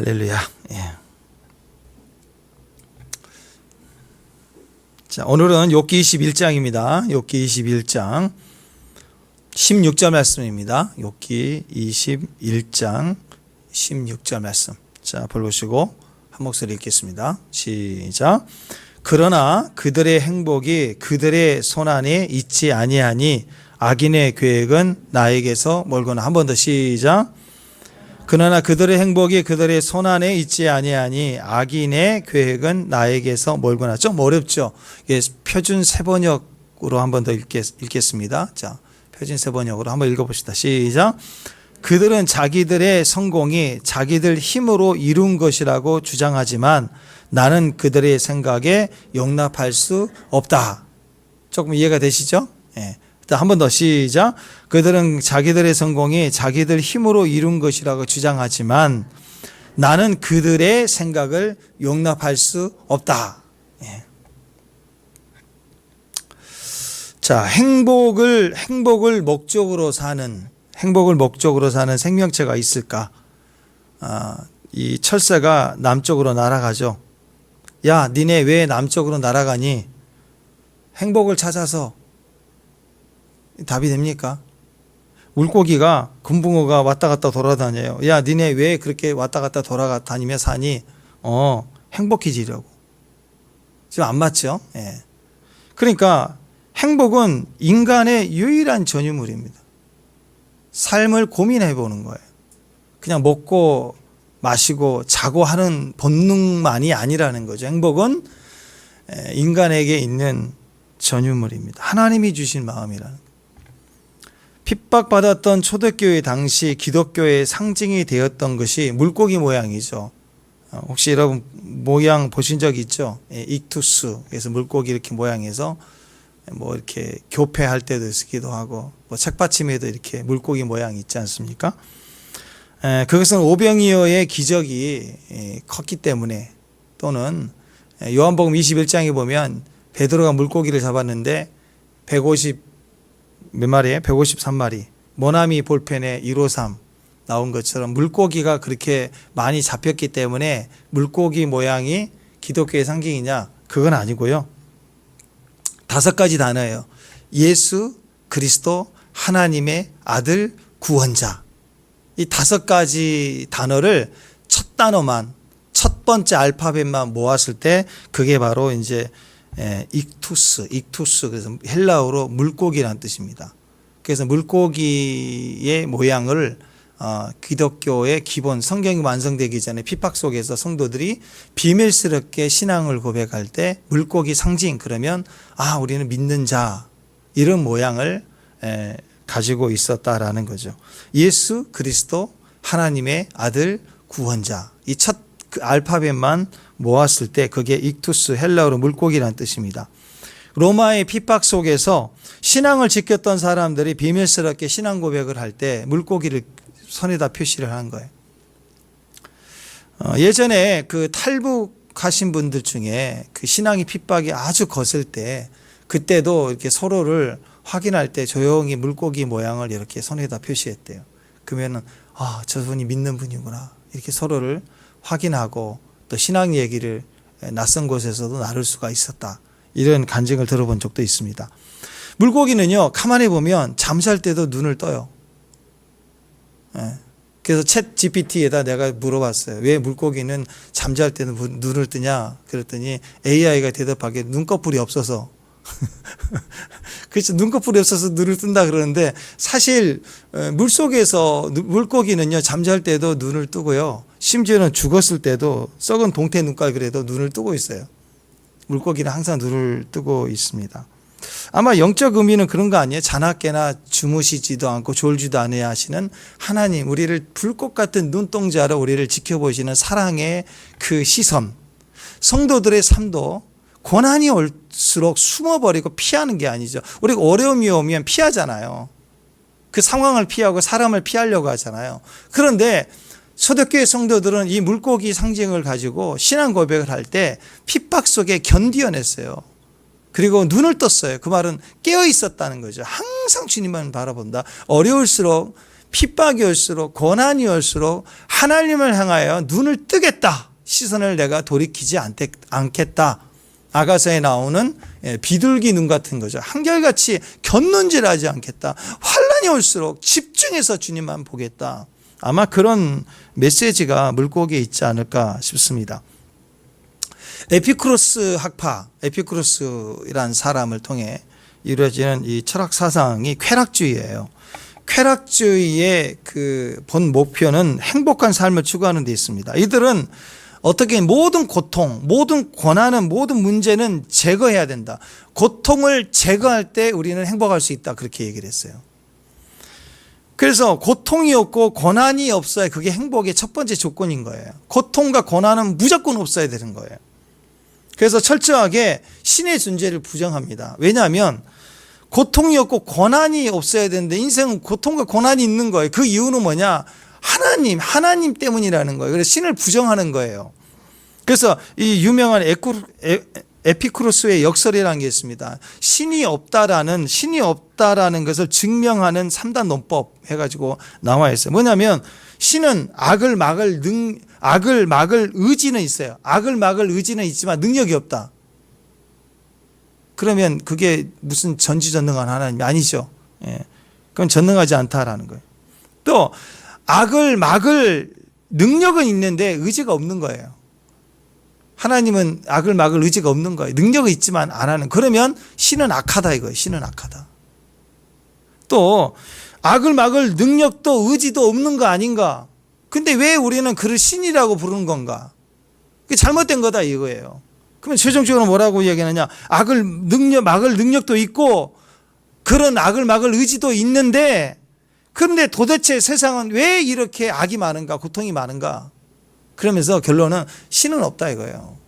할렐루야. 예. 자, 오늘은 욥기 21장입니다. 욥기 21장 16절 말씀입니다. 욥기 21장 16절 말씀. 자, 볼보시고 한 목소리 읽겠습니다. 시작. 그러나 그들의 행복이 그들의 손안에 있지 아니하니 악인의 계획은 나에게서 멀거나. 한 번 더 시작. 그러나 그들의 행복이 그들의 손안에 있지 아니하니 악인의 계획은 나에게서 멀거나. 좀 어렵죠? 예, 표준 세번역으로 한 번 더 읽겠습니다. 자, 표준 세번역으로 한번 읽어봅시다. 시작. 그들은 자기들의 성공이 자기들 힘으로 이룬 것이라고 주장하지만 나는 그들의 생각에 용납할 수 없다. 조금 이해가 되시죠? 예. 한 번 더 시작. 그들은 자기들의 성공이 자기들 힘으로 이룬 것이라고 주장하지만 나는 그들의 생각을 용납할 수 없다. 예. 자, 행복을 목적으로 사는 생명체가 있을까? 이 철새가 남쪽으로 날아가죠. 야, 니네 왜 남쪽으로 날아가니? 행복을 찾아서. 답이 됩니까? 물고기가, 금붕어가 왔다 갔다 돌아다녀요. 야, 니네 왜 그렇게 왔다 갔다 돌아다니며 사니? 행복해지려고. 지금 안 맞죠? 예. 그러니까 행복은 인간의 유일한 전유물입니다. 삶을 고민해 보는 거예요. 그냥 먹고 마시고 자고 하는 본능만이 아니라는 거죠. 행복은 인간에게 있는 전유물입니다. 하나님이 주신 마음이라는 거예요. 핍박받았던 초대교회 당시 기독교의 상징이 되었던 것이 물고기 모양이죠. 혹시 여러분 모양 보신 적 있죠? 익투스. 그래서 물고기 이렇게 모양해서 뭐 이렇게 교패할 때도 쓰기도 하고 뭐 책받침에도 이렇게 물고기 모양 있지 않습니까? 그것은 오병이어의 기적이 컸기 때문에, 또는 요한복음 21장에 보면 베드로가 물고기를 잡았는데 153마리 모나미 볼펜에 153 나온 것처럼 물고기가 그렇게 많이 잡혔기 때문에 물고기 모양이 기독교의 상징이냐? 그건 아니고요. 5가지 단어예요. 예수 그리스도 하나님의 아들 구원자. 이 5가지 단어를 첫 단어만, 첫 번째 알파벳만 모았을 때 그게 바로 이제 익투스. 그래서 헬라어로 물고기라는 뜻입니다. 그래서 물고기의 모양을 기독교의 기본, 성경이 완성되기 전에 핍박 속에서 성도들이 비밀스럽게 신앙을 고백할 때 물고기 상징, 그러면 우리는 믿는 자, 이런 모양을 가지고 있었다라는 거죠. 예수 그리스도 하나님의 아들 구원자. 이 첫 알파벳만 모았을 때 그게 익투스, 헬라어로 물고기라는 뜻입니다. 로마의 핍박 속에서 신앙을 지켰던 사람들이 비밀스럽게 신앙 고백을 할 때 물고기를 손에다 표시를 한 거예요. 예전에 그 탈북하신 분들 중에 그 신앙의 핍박이 아주 거슬 때, 그때도 이렇게 서로를 확인할 때 조용히 물고기 모양을 이렇게 손에다 표시했대요. 그러면은 저분이 믿는 분이구나, 이렇게 서로를 확인하고, 또 신앙 얘기를 낯선 곳에서도 나눌 수가 있었다, 이런 간증을 들어본 적도 있습니다. 물고기는요, 가만히 보면 잠잘 때도 눈을 떠요. 그래서 챗 GPT에다 내가 물어봤어요. 왜 물고기는 잠잘 때는 눈을 뜨냐? 그랬더니 AI가 대답하기에 눈꺼풀이 없어서. 그렇죠. 눈꺼풀이 없어서 눈을 뜬다 그러는데, 사실 물속에서 물고기는요, 잠잘 때도 눈을 뜨고요, 심지어는 죽었을 때도 썩은 동태 눈깔 그래도 눈을 뜨고 있어요. 물고기는 항상 눈을 뜨고 있습니다. 아마 영적 의미는 그런 거 아니에요? 자나깨나 주무시지도 않고 졸지도 않아야 하시는 하나님, 우리를 불꽃 같은 눈동자로 우리를 지켜보시는 사랑의 그 시선. 성도들의 삶도 고난이 올수록 숨어버리고 피하는 게 아니죠. 우리가 어려움이 오면 피하잖아요. 그 상황을 피하고 사람을 피하려고 하잖아요. 그런데 초대교회 성도들은 이 물고기 상징을 가지고 신앙 고백을 할 때 핍박 속에 견디어냈어요. 그리고 눈을 떴어요. 그 말은 깨어 있었다는 거죠. 항상 주님만 바라본다. 어려울수록 핍박이 올수록, 고난이 올수록 하나님을 향하여 눈을 뜨겠다, 시선을 내가 돌이키지 않겠다. 아가서에 나오는 비둘기 눈 같은 거죠. 한결같이 곁눈질하지 않겠다. 환난이 올수록 집중해서 주님만 보겠다. 아마 그런 메시지가 물고기에 있지 않을까 싶습니다. 에피쿠로스 학파, 에피쿠로스라는 사람을 통해 이루어지는 이 철학 사상이 쾌락주의예요. 쾌락주의의 그 본 목표는 행복한 삶을 추구하는 데 있습니다. 이들은 어떻게 모든 고통, 모든 고난은, 모든 문제는 제거해야 된다. 고통을 제거할 때 우리는 행복할 수 있다. 그렇게 얘기를 했어요. 그래서 고통이 없고 고난이 없어야 그게 행복의 첫 번째 조건인 거예요. 고통과 고난은 무조건 없어야 되는 거예요. 그래서 철저하게 신의 존재를 부정합니다. 왜냐하면 고통이 없고 고난이 없어야 되는데 인생은 고통과 고난이 있는 거예요. 그 이유는 뭐냐? 하나님 때문이라는 거예요. 그래서 신을 부정하는 거예요. 그래서 이 유명한 에피쿠로스의 역설이라는 게 있습니다. 신이 없다라는 것을 증명하는 3단 논법 해가지고 나와 있어요. 뭐냐면 신은 악을 막을 의지는 있어요. 악을 막을 의지는 있지만 능력이 없다. 그러면 그게 무슨 전지전능한 하나님이 아니죠. 예. 그건 전능하지 않다라는 거예요. 또 악을 막을 능력은 있는데 의지가 없는 거예요. 하나님은 악을 막을 의지가 없는 거예요. 능력은 있지만 안 하는. 그러면 신은 악하다 이거예요. 신은 악하다. 또 악을 막을 능력도 의지도 없는 거 아닌가? 근데 왜 우리는 그를 신이라고 부르는 건가? 그게 잘못된 거다 이거예요. 그러면 최종적으로 뭐라고 얘기하느냐? 막을 능력도 있고 그런 악을 막을 의지도 있는데 그런데 도대체 세상은 왜 이렇게 악이 많은가? 고통이 많은가? 그러면서 결론은 신은 없다 이거예요.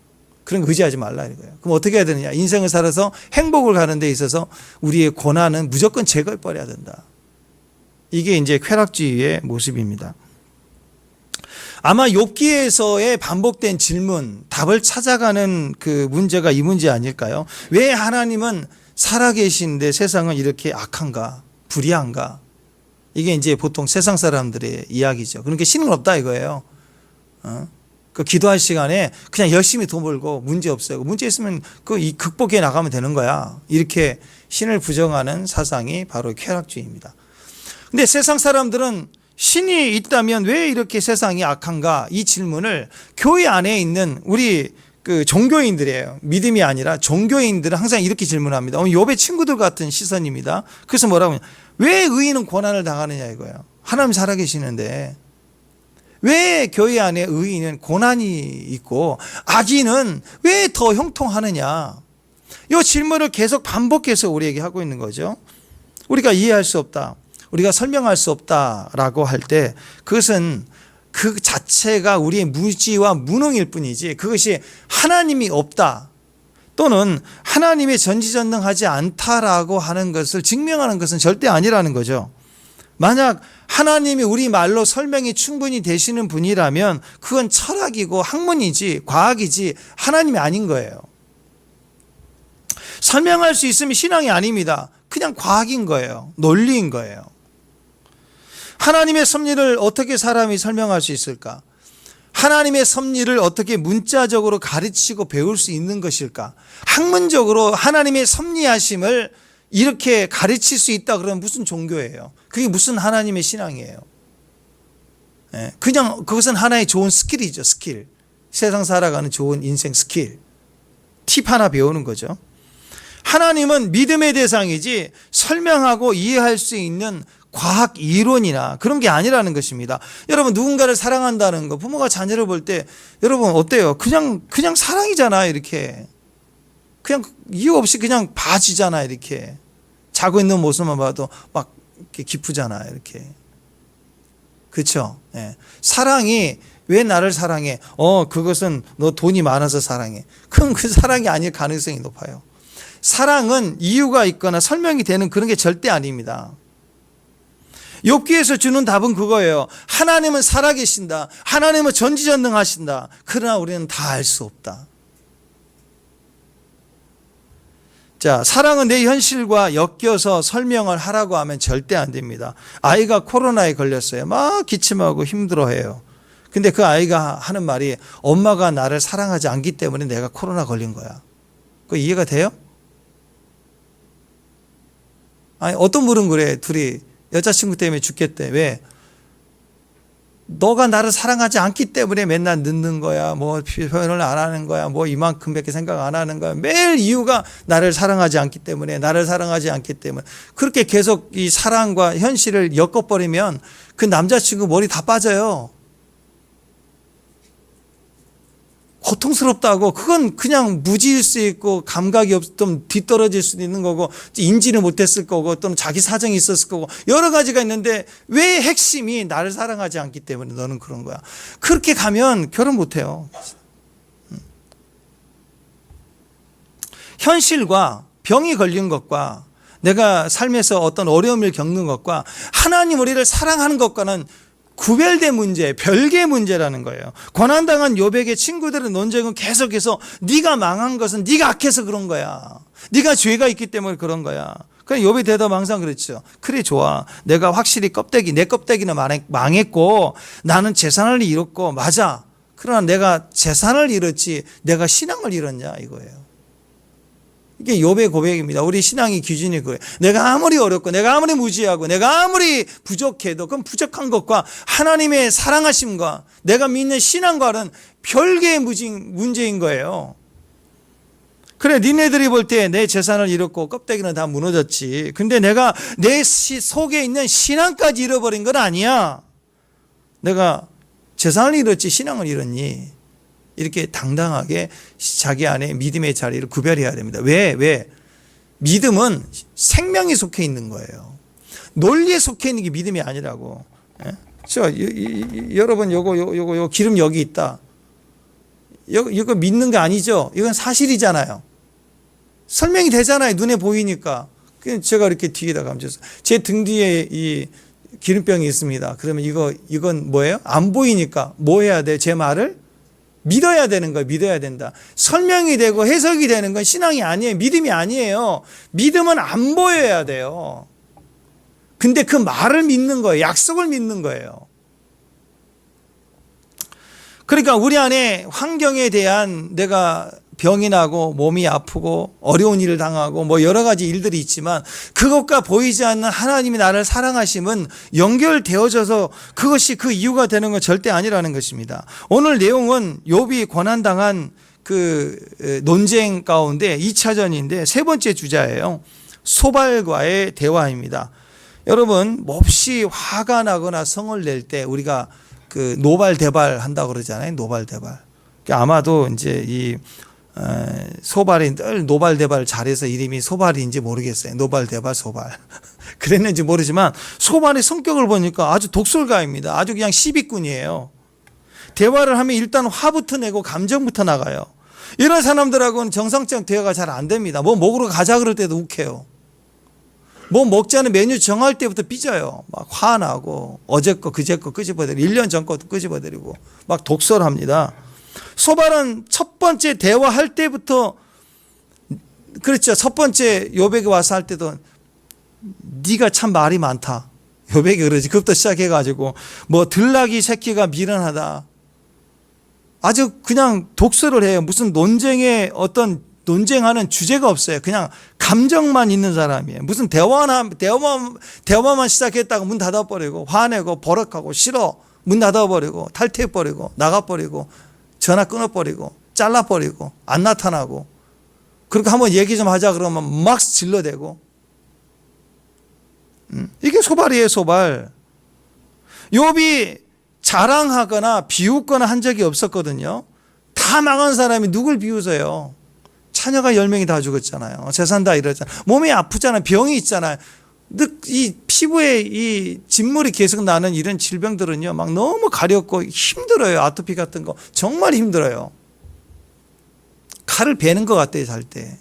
그런 거 의지하지 말라 이거예요. 그럼 어떻게 해야 되느냐? 인생을 살아서 행복을 가는 데 있어서 우리의 고난은 무조건 제거해버려야 된다. 이게 이제 쾌락주의의 모습입니다. 아마 욥기에서의 반복된 질문, 답을 찾아가는 그 문제가 이 문제 아닐까요? 왜 하나님은 살아계신데 세상은 이렇게 악한가? 불의한가? 이게 이제 보통 세상 사람들의 이야기죠. 그러니까 신은 없다 이거예요. 그 기도할 시간에 그냥 열심히 돈 벌고 문제 없어요. 문제 있으면 극복해 나가면 되는 거야. 이렇게 신을 부정하는 사상이 바로 쾌락주의입니다. 근데 세상 사람들은 신이 있다면 왜 이렇게 세상이 악한가? 이 질문을 교회 안에 있는 우리 그 종교인들이에요. 믿음이 아니라 종교인들은 항상 이렇게 질문합니다. 욥의 친구들 같은 시선입니다. 그래서 뭐라고 하냐? 왜 의인은 고난을 당하느냐 이거예요. 하나님 살아계시는데 왜 교회 안에 의인은 고난이 있고 악인은 왜 더 형통하느냐? 이 질문을 계속 반복해서 우리에게 하고 있는 거죠. 우리가 이해할 수 없다. 우리가 설명할 수 없다라고 할 때 그것은 그 자체가 우리의 무지와 무능일 뿐이지 그것이 하나님이 없다 또는 하나님이 전지전능하지 않다라고 하는 것을 증명하는 것은 절대 아니라는 거죠. 만약 하나님이 우리 말로 설명이 충분히 되시는 분이라면 그건 철학이고 학문이지 과학이지 하나님이 아닌 거예요. 설명할 수 있으면 신앙이 아닙니다. 그냥 과학인 거예요. 논리인 거예요. 하나님의 섭리를 어떻게 사람이 설명할 수 있을까? 하나님의 섭리를 어떻게 문자적으로 가르치고 배울 수 있는 것일까? 학문적으로 하나님의 섭리하심을 이렇게 가르칠 수 있다 그러면 무슨 종교예요? 그게 무슨 하나님의 신앙이에요? 그냥 그것은 하나의 좋은 스킬이죠. 스킬. 세상 살아가는 좋은 인생 스킬. 팁 하나 배우는 거죠. 하나님은 믿음의 대상이지 설명하고 이해할 수 있는 과학 이론이나 그런 게 아니라는 것입니다. 여러분 누군가를 사랑한다는 거 부모가 자녀를 볼 때 여러분 어때요? 그냥 사랑이잖아 이렇게 그냥 이유 없이 그냥 봐주잖아 이렇게 자고 있는 모습만 봐도 막 이렇게 기쁘잖아 이렇게 그렇죠? 예. 사랑이 왜 나를 사랑해? 그것은 너 돈이 많아서 사랑해. 그럼 그 사랑이 아닐 가능성이 높아요. 사랑은 이유가 있거나 설명이 되는 그런 게 절대 아닙니다. 욥기에서 주는 답은 그거예요. 하나님은 살아계신다. 하나님은 전지전능하신다. 그러나 우리는 다 알 수 없다. 자, 사랑은 내 현실과 엮여서 설명을 하라고 하면 절대 안 됩니다. 아이가 코로나에 걸렸어요. 막 기침하고 힘들어해요. 근데 그 아이가 하는 말이 엄마가 나를 사랑하지 않기 때문에 내가 코로나 걸린 거야. 그거 이해가 돼요? 아니, 어떤 분은 그래. 둘이 여자친구 때문에 죽겠대. 왜? 너가 나를 사랑하지 않기 때문에 맨날 늦는 거야. 뭐 표현을 안 하는 거야. 뭐 이만큼밖에 생각 안 하는 거야. 매일 이유가 나를 사랑하지 않기 때문에, 나를 사랑하지 않기 때문에. 그렇게 계속 이 사랑과 현실을 엮어버리면 그 남자친구 머리 다 빠져요. 고통스럽다고. 그건 그냥 무지일 수 있고 감각이 좀 뒤떨어질 수도 있는 거고 인지를 못했을 거고 또는 자기 사정이 있었을 거고 여러 가지가 있는데 왜 핵심이 나를 사랑하지 않기 때문에 너는 그런 거야. 그렇게 가면 결혼 못해요. 현실과 병이 걸린 것과 내가 삶에서 어떤 어려움을 겪는 것과 하나님 우리를 사랑하는 것과는 구별된 문제, 별개의 문제라는 거예요. 고난당한 욥에게 친구들의 논쟁은 계속해서 네가 망한 것은 네가 악해서 그런 거야. 네가 죄가 있기 때문에 그런 거야. 그냥 욥의 대답 항상 그랬죠. 그래 좋아. 내가 확실히 내 껍데기는 망했고 나는 재산을 잃었고 맞아. 그러나 내가 재산을 잃었지 내가 신앙을 잃었냐 이거예요. 이게 욥의 고백입니다. 우리 신앙의 기준이 그거예요. 내가 아무리 어렵고 내가 아무리 무지하고 내가 아무리 부족해도 그건 부족한 것과 하나님의 사랑하심과 내가 믿는 신앙과는 별개의 문제인 거예요. 그래 니네들이 볼 때 내 재산을 잃었고 껍데기는 다 무너졌지. 근데 내가 내 속에 있는 신앙까지 잃어버린 건 아니야. 내가 재산을 잃었지 신앙을 잃었니? 이렇게 당당하게 자기 안에 믿음의 자리를 구별해야 됩니다. 왜? 믿음은 생명이 속해 있는 거예요. 논리에 속해 있는 게 믿음이 아니라고. 여러분 요거 기름 여기 있다. 이거 믿는 거 아니죠? 이건 사실이잖아요. 설명이 되잖아요. 눈에 보이니까. 제가 이렇게 뒤에다 감춰서 제 등 뒤에 이 기름병이 있습니다. 그러면 이건 뭐예요? 안 보이니까 뭐 해야 돼? 제 말을 믿어야 되는 거예요. 믿어야 된다. 설명이 되고 해석이 되는 건 신앙이 아니에요. 믿음이 아니에요. 믿음은 안 보여야 돼요. 근데 그 말을 믿는 거예요. 약속을 믿는 거예요. 그러니까 우리 안에 환경에 대한 내가 병이 나고 몸이 아프고 어려운 일을 당하고 뭐 여러 가지 일들이 있지만 그것과 보이지 않는 하나님이 나를 사랑하심은 연결되어져서 그것이 그 이유가 되는 건 절대 아니라는 것입니다. 오늘 내용은 욥이 고난당한 그 논쟁 가운데 2차전인데 세 번째 주자예요. 소발과의 대화입니다. 여러분 몹시 화가 나거나 성을 낼 때 우리가 그 노발대발 한다고 그러잖아요. 노발대발. 아마도 이제 이 소발이 늘 노발대발 잘해서 이름이 소발인지 모르겠어요. 노발대발 소발. 그랬는지 모르지만 소발의 성격을 보니까 아주 독설가입니다. 아주 그냥 시비꾼이에요. 대화를 하면 일단 화부터 내고 감정부터 나가요. 이런 사람들하고는 정상적 대화가 잘 안 됩니다. 뭐 먹으러 가자 그럴 때도 욱해요. 뭐 먹자는 메뉴 정할 때부터 삐져요. 막 화나고 어제 거 그제 거 끄집어내리고 1년 전 것도 끄집어내리고 막 독설합니다. 소발은 첫 번째 대화할 때부터 그렇죠. 첫 번째 욥에게 와서 할 때도 네가 참 말이 많다. 욥에게 그러지. 그것부터 시작해가지고 뭐 들나귀 새끼가 미련하다. 아주 그냥 독설을 해요. 무슨 논쟁하는 주제가 없어요. 그냥 감정만 있는 사람이에요. 무슨 대화만 시작했다가 문 닫아버리고 화내고 버럭하고 싫어 문 닫아버리고 탈퇴해버리고 나가버리고 전화 끊어버리고 잘라버리고 안 나타나고 그렇게 한번 얘기 좀 하자 그러면 막 질러대고 이게 소발이에요. 소발. 욥이 자랑하거나 비웃거나 한 적이 없었거든요. 다 망한 사람이 누굴 비웃어요. 자녀가 10명이 다 죽었잖아요. 재산 다 잃었잖아요. 몸이 아프잖아요. 병이 있잖아요. 이 피부에 이 진물이 계속 나는 이런 질병들은요, 막 너무 가렵고 힘들어요. 아토피 같은 거. 정말 힘들어요. 칼을 베는 것 같아요, 잘 때.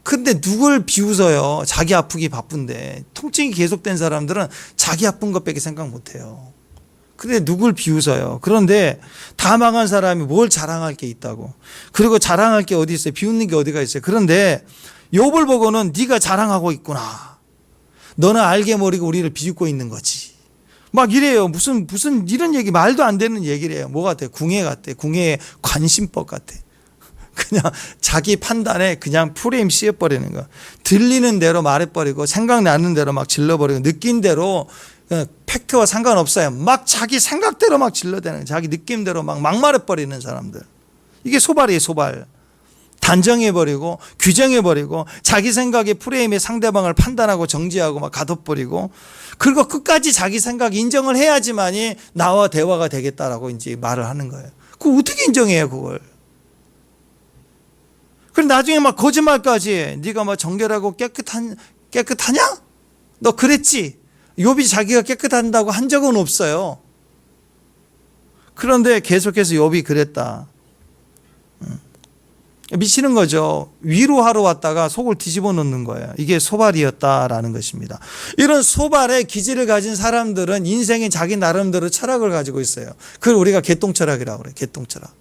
근데 누굴 비웃어요. 자기 아프기 바쁜데. 통증이 계속된 사람들은 자기 아픈 것밖에 생각 못 해요. 근데 누굴 비웃어요. 그런데 다 망한 사람이 뭘 자랑할 게 있다고. 그리고 자랑할 게 어디 있어요. 비웃는 게 어디가 있어요. 그런데 욥을 보고는 네가 자랑하고 있구나. 너는 알게 모르고 우리를 비웃고 있는 거지. 막 이래요. 무슨 이런 얘기, 말도 안 되는 얘기를 해요. 뭐 같아? 궁예 같아. 궁예의 관심법 같아. 그냥 자기 판단에 그냥 프레임 씌워버리는 거. 들리는 대로 말해버리고 생각나는 대로 막 질러버리고 느낀 대로 팩트와 상관없어요. 막 자기 생각대로 막 질러대는, 자기 느낌대로 막 말해버리는 사람들. 이게 소발이에요. 소발. 단정해버리고 규정해버리고 자기 생각의 프레임에 상대방을 판단하고 정지하고 막 가둬버리고, 그리고 끝까지 자기 생각 인정을 해야지만이 나와 대화가 되겠다라고 이제 말을 하는 거예요. 그걸 어떻게 인정해요, 그걸? 그럼 나중에 막 거짓말까지 해. 네가 막 정결하고 깨끗하냐? 너 그랬지? 욥이 자기가 깨끗한다고 한 적은 없어요. 그런데 계속해서 욥이 그랬다. 미치는 거죠. 위로하러 왔다가 속을 뒤집어 놓는 거예요. 이게 소발이었다라는 것입니다. 이런 소발의 기질을 가진 사람들은 인생에 자기 나름대로 철학을 가지고 있어요. 그걸 우리가 개똥철학이라고 그래요. 개똥철학.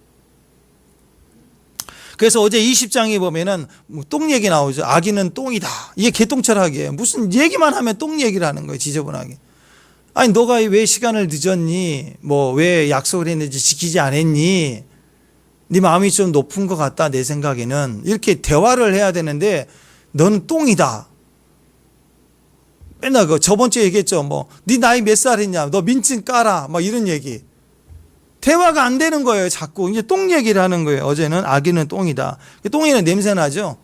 그래서 어제 20장에 보면은 똥 얘기 나오죠. 아기는 똥이다. 이게 개똥철학이에요. 무슨 얘기만 하면 똥 얘기를 하는 거예요. 지저분하게. 아니 너가 왜 시간을 늦었니? 뭐 왜 약속을 했는지 지키지 않았니? 네 마음이 좀 높은 것 같다 내 생각에는. 이렇게 대화를 해야 되는데 너는 똥이다. 맨날 저번 주에 얘기했죠. 뭐 네 나이 몇 살이냐? 너 민증 까라. 막 이런 얘기. 대화가 안 되는 거예요. 자꾸 이제 똥 얘기를 하는 거예요. 어제는 아기는 똥이다. 똥에는 냄새 나죠.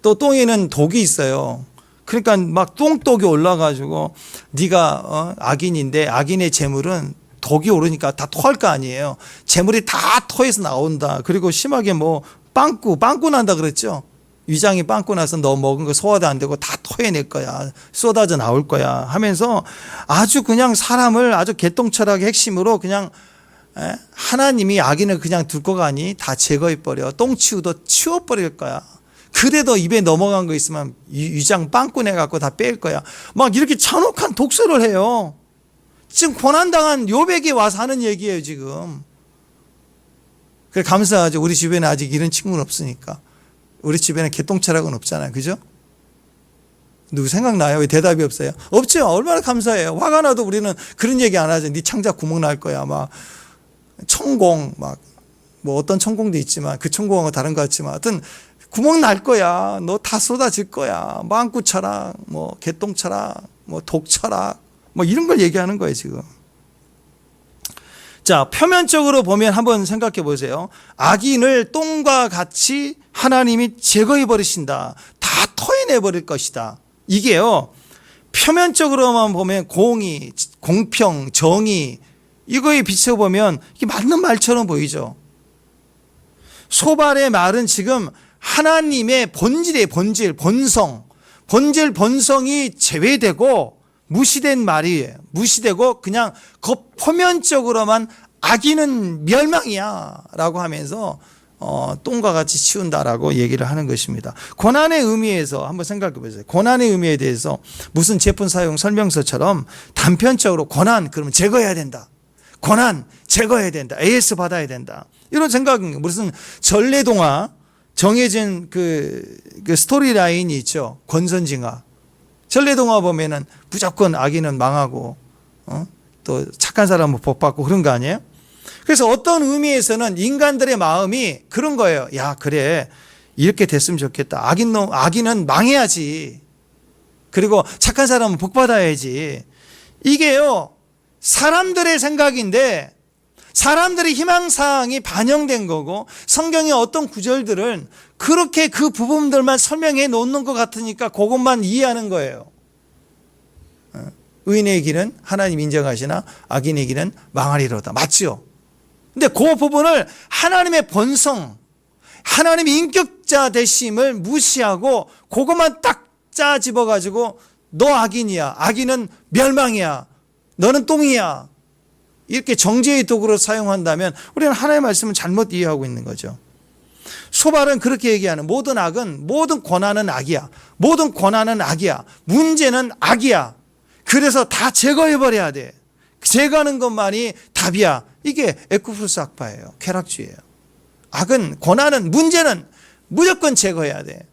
또 똥에는 독이 있어요. 그러니까 막 똥독이 올라가지고 네가 악인인데 악인의 재물은 독이 오르니까 다 토할 거 아니에요. 재물이 다 토해서 나온다. 그리고 심하게 뭐 빵꾸 난다 그랬죠. 위장이 빵꾸 나서 너 먹은 거 소화도 안 되고 다 토해낼 거야. 쏟아져 나올 거야 하면서 아주 그냥 사람을 아주 개똥철학의 핵심으로 그냥 하나님이 악인을 그냥 둘 거가 아니 다 제거해버려. 똥치우도 치워버릴 거야. 그래도 입에 넘어간 거 있으면 위장 빵꾸 내갖고 다 뺄 거야. 막 이렇게 잔혹한 독설을 해요. 지금 고난당한 욥에게 와서 하는 얘기예요 지금. 그래 감사하죠. 우리 주변에 아직 이런 친구는 없으니까. 우리 주변에 개똥철학은 없잖아요. 그죠? 누구 생각나요? 왜 대답이 없어요? 없죠. 얼마나 감사해요. 화가 나도 우리는 그런 얘기 안 하죠. 네 창자 구멍 날 거야. 막 천공 막 뭐 어떤 천공도 있지만 그 천공하고 다른 것 같지만 하여튼 구멍 날 거야. 너 다 쏟아질 거야. 망구 철학, 뭐 개똥 철학, 뭐 독 철학, 뭐 이런 걸 얘기하는 거예요 지금. 자, 표면적으로 보면 한번 생각해 보세요. 악인을 똥과 같이 하나님이 제거해 버리신다. 다 토해내 버릴 것이다. 이게요. 표면적으로만 보면 공의, 공평, 정의 이거에 비춰보면 이게 맞는 말처럼 보이죠. 소발의 말은 지금 하나님의 본질의 본질, 본성이 제외되고 무시된 말이에요. 무시되고 그냥 그 표면적으로만 악인은 멸망이야 라고 하면서 똥과 같이 치운다라고 얘기를 하는 것입니다. 고난의 의미에서 한번 생각해 보세요. 고난의 의미에 대해서 무슨 제품 사용 설명서처럼 단편적으로 고난 그러면 제거해야 된다. 고난 제거해야 된다. AS 받아야 된다. 이런 생각은 무슨 전래동화 정해진 그 스토리 라인이 있죠. 권선징악. 전래동화 보면은 무조건 악인은 망하고 또 착한 사람은 복 받고 그런 거 아니에요? 그래서 어떤 의미에서는 인간들의 마음이 그런 거예요. 야, 그래. 이렇게 됐으면 좋겠다. 악인은 망해야지. 그리고 착한 사람은 복 받아야지. 이게요. 사람들의 생각인데 사람들의 희망사항이 반영된 거고 성경의 어떤 구절들은 그렇게 그 부분들만 설명해 놓는 것 같으니까 그것만 이해하는 거예요. 의인의 길은 하나님 인정하시나 악인의 길은 망하리로다. 맞죠? 근데 그 부분을 하나님의 본성, 하나님의 인격자 되심을 무시하고 그것만 딱 짜집어가지고 너 악인이야. 악인은 멸망이야. 너는 똥이야. 이렇게 정죄의 도구로 사용한다면 우리는 하나님의 말씀을 잘못 이해하고 있는 거죠. 소발은 그렇게 얘기하는 모든 악은 모든 고난은 악이야. 모든 고난은 악이야. 문제는 악이야. 그래서 다 제거해버려야 돼. 제거하는 것만이 답이야. 이게 에쿠푸르스 학파예요. 쾌락주의예요. 악은, 고난은, 문제는 무조건 제거해야 돼.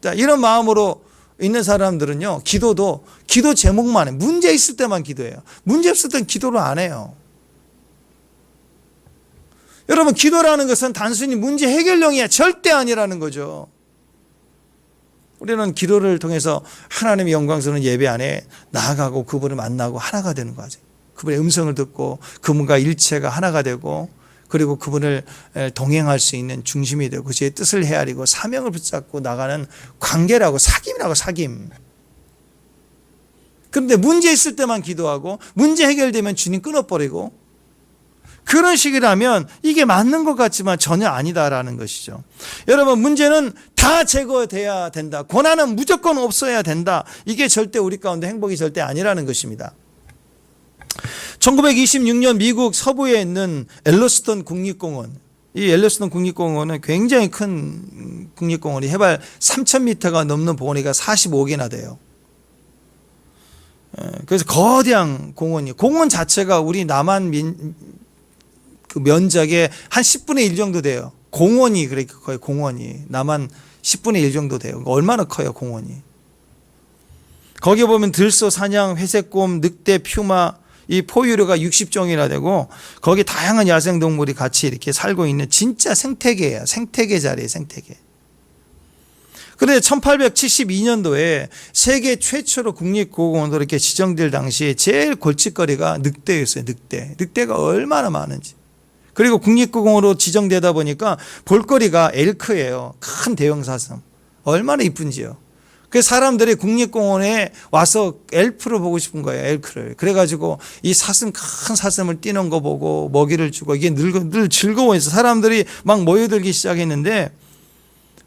자, 이런 마음으로 있는 사람들은요, 기도도 기도 제목만 해. 문제 있을 때만 기도해요. 문제 없을 땐 기도를 안 해요. 여러분, 기도라는 것은 단순히 문제 해결용이야. 절대 아니라는 거죠. 우리는 기도를 통해서 하나님의 영광스러운 예배 안에 나아가고 그분을 만나고 하나가 되는 거죠. 그분의 음성을 듣고 그분과 일체가 하나가 되고, 그리고 그분을 동행할 수 있는 중심이 되고 그의 뜻을 헤아리고 사명을 붙잡고 나가는 관계라고, 사귐이라고, 사귐. 그런데 문제 있을 때만 기도하고 문제 해결되면 주님 끊어버리고, 그런 식이라면 이게 맞는 것 같지만 전혀 아니다라는 것이죠. 여러분, 문제는 다 제거돼야 된다. 고난은 무조건 없어야 된다. 이게 절대 우리 가운데 행복이 절대 아니라는 것입니다. 1926년 미국 서부에 있는 엘러스턴 국립공원, 이 엘러스턴 국립공원은 굉장히 큰 국립공원이 해발 3,000m가 넘는 봉우리가 45개나 돼요. 그래서 거대한 공원이에요. 공원 자체가 우리 남한 그 면적의 한 10분의 1 정도 돼요. 공원이, 그러니까 거의 공원이 남한 10분의 1 정도 돼요. 얼마나 커요, 공원이. 거기 보면 들소, 사냥, 회색곰, 늑대, 퓨마, 이 포유류가 60종이나 되고, 거기 다양한 야생동물이 같이 이렇게 살고 있는 진짜 생태계예요. 생태계 자리예요, 생태계. 그런데 1872년도에 세계 최초로 국립공원으로 이렇게 지정될 당시에 제일 골칫거리가 늑대였어요, 늑대. 늑대가 얼마나 많은지. 그리고 국립공원으로 지정되다 보니까 볼거리가 엘크예요. 큰 대형 사슴. 얼마나 이쁜지요. 그래서 사람들이 국립공원에 와서 엘프를 보고 싶은 거예요, 엘크를. 그래가지고 이 사슴, 큰 사슴을 뛰는 거 보고 먹이를 주고, 이게 늘 즐거워해서 사람들이 막 모여들기 시작했는데,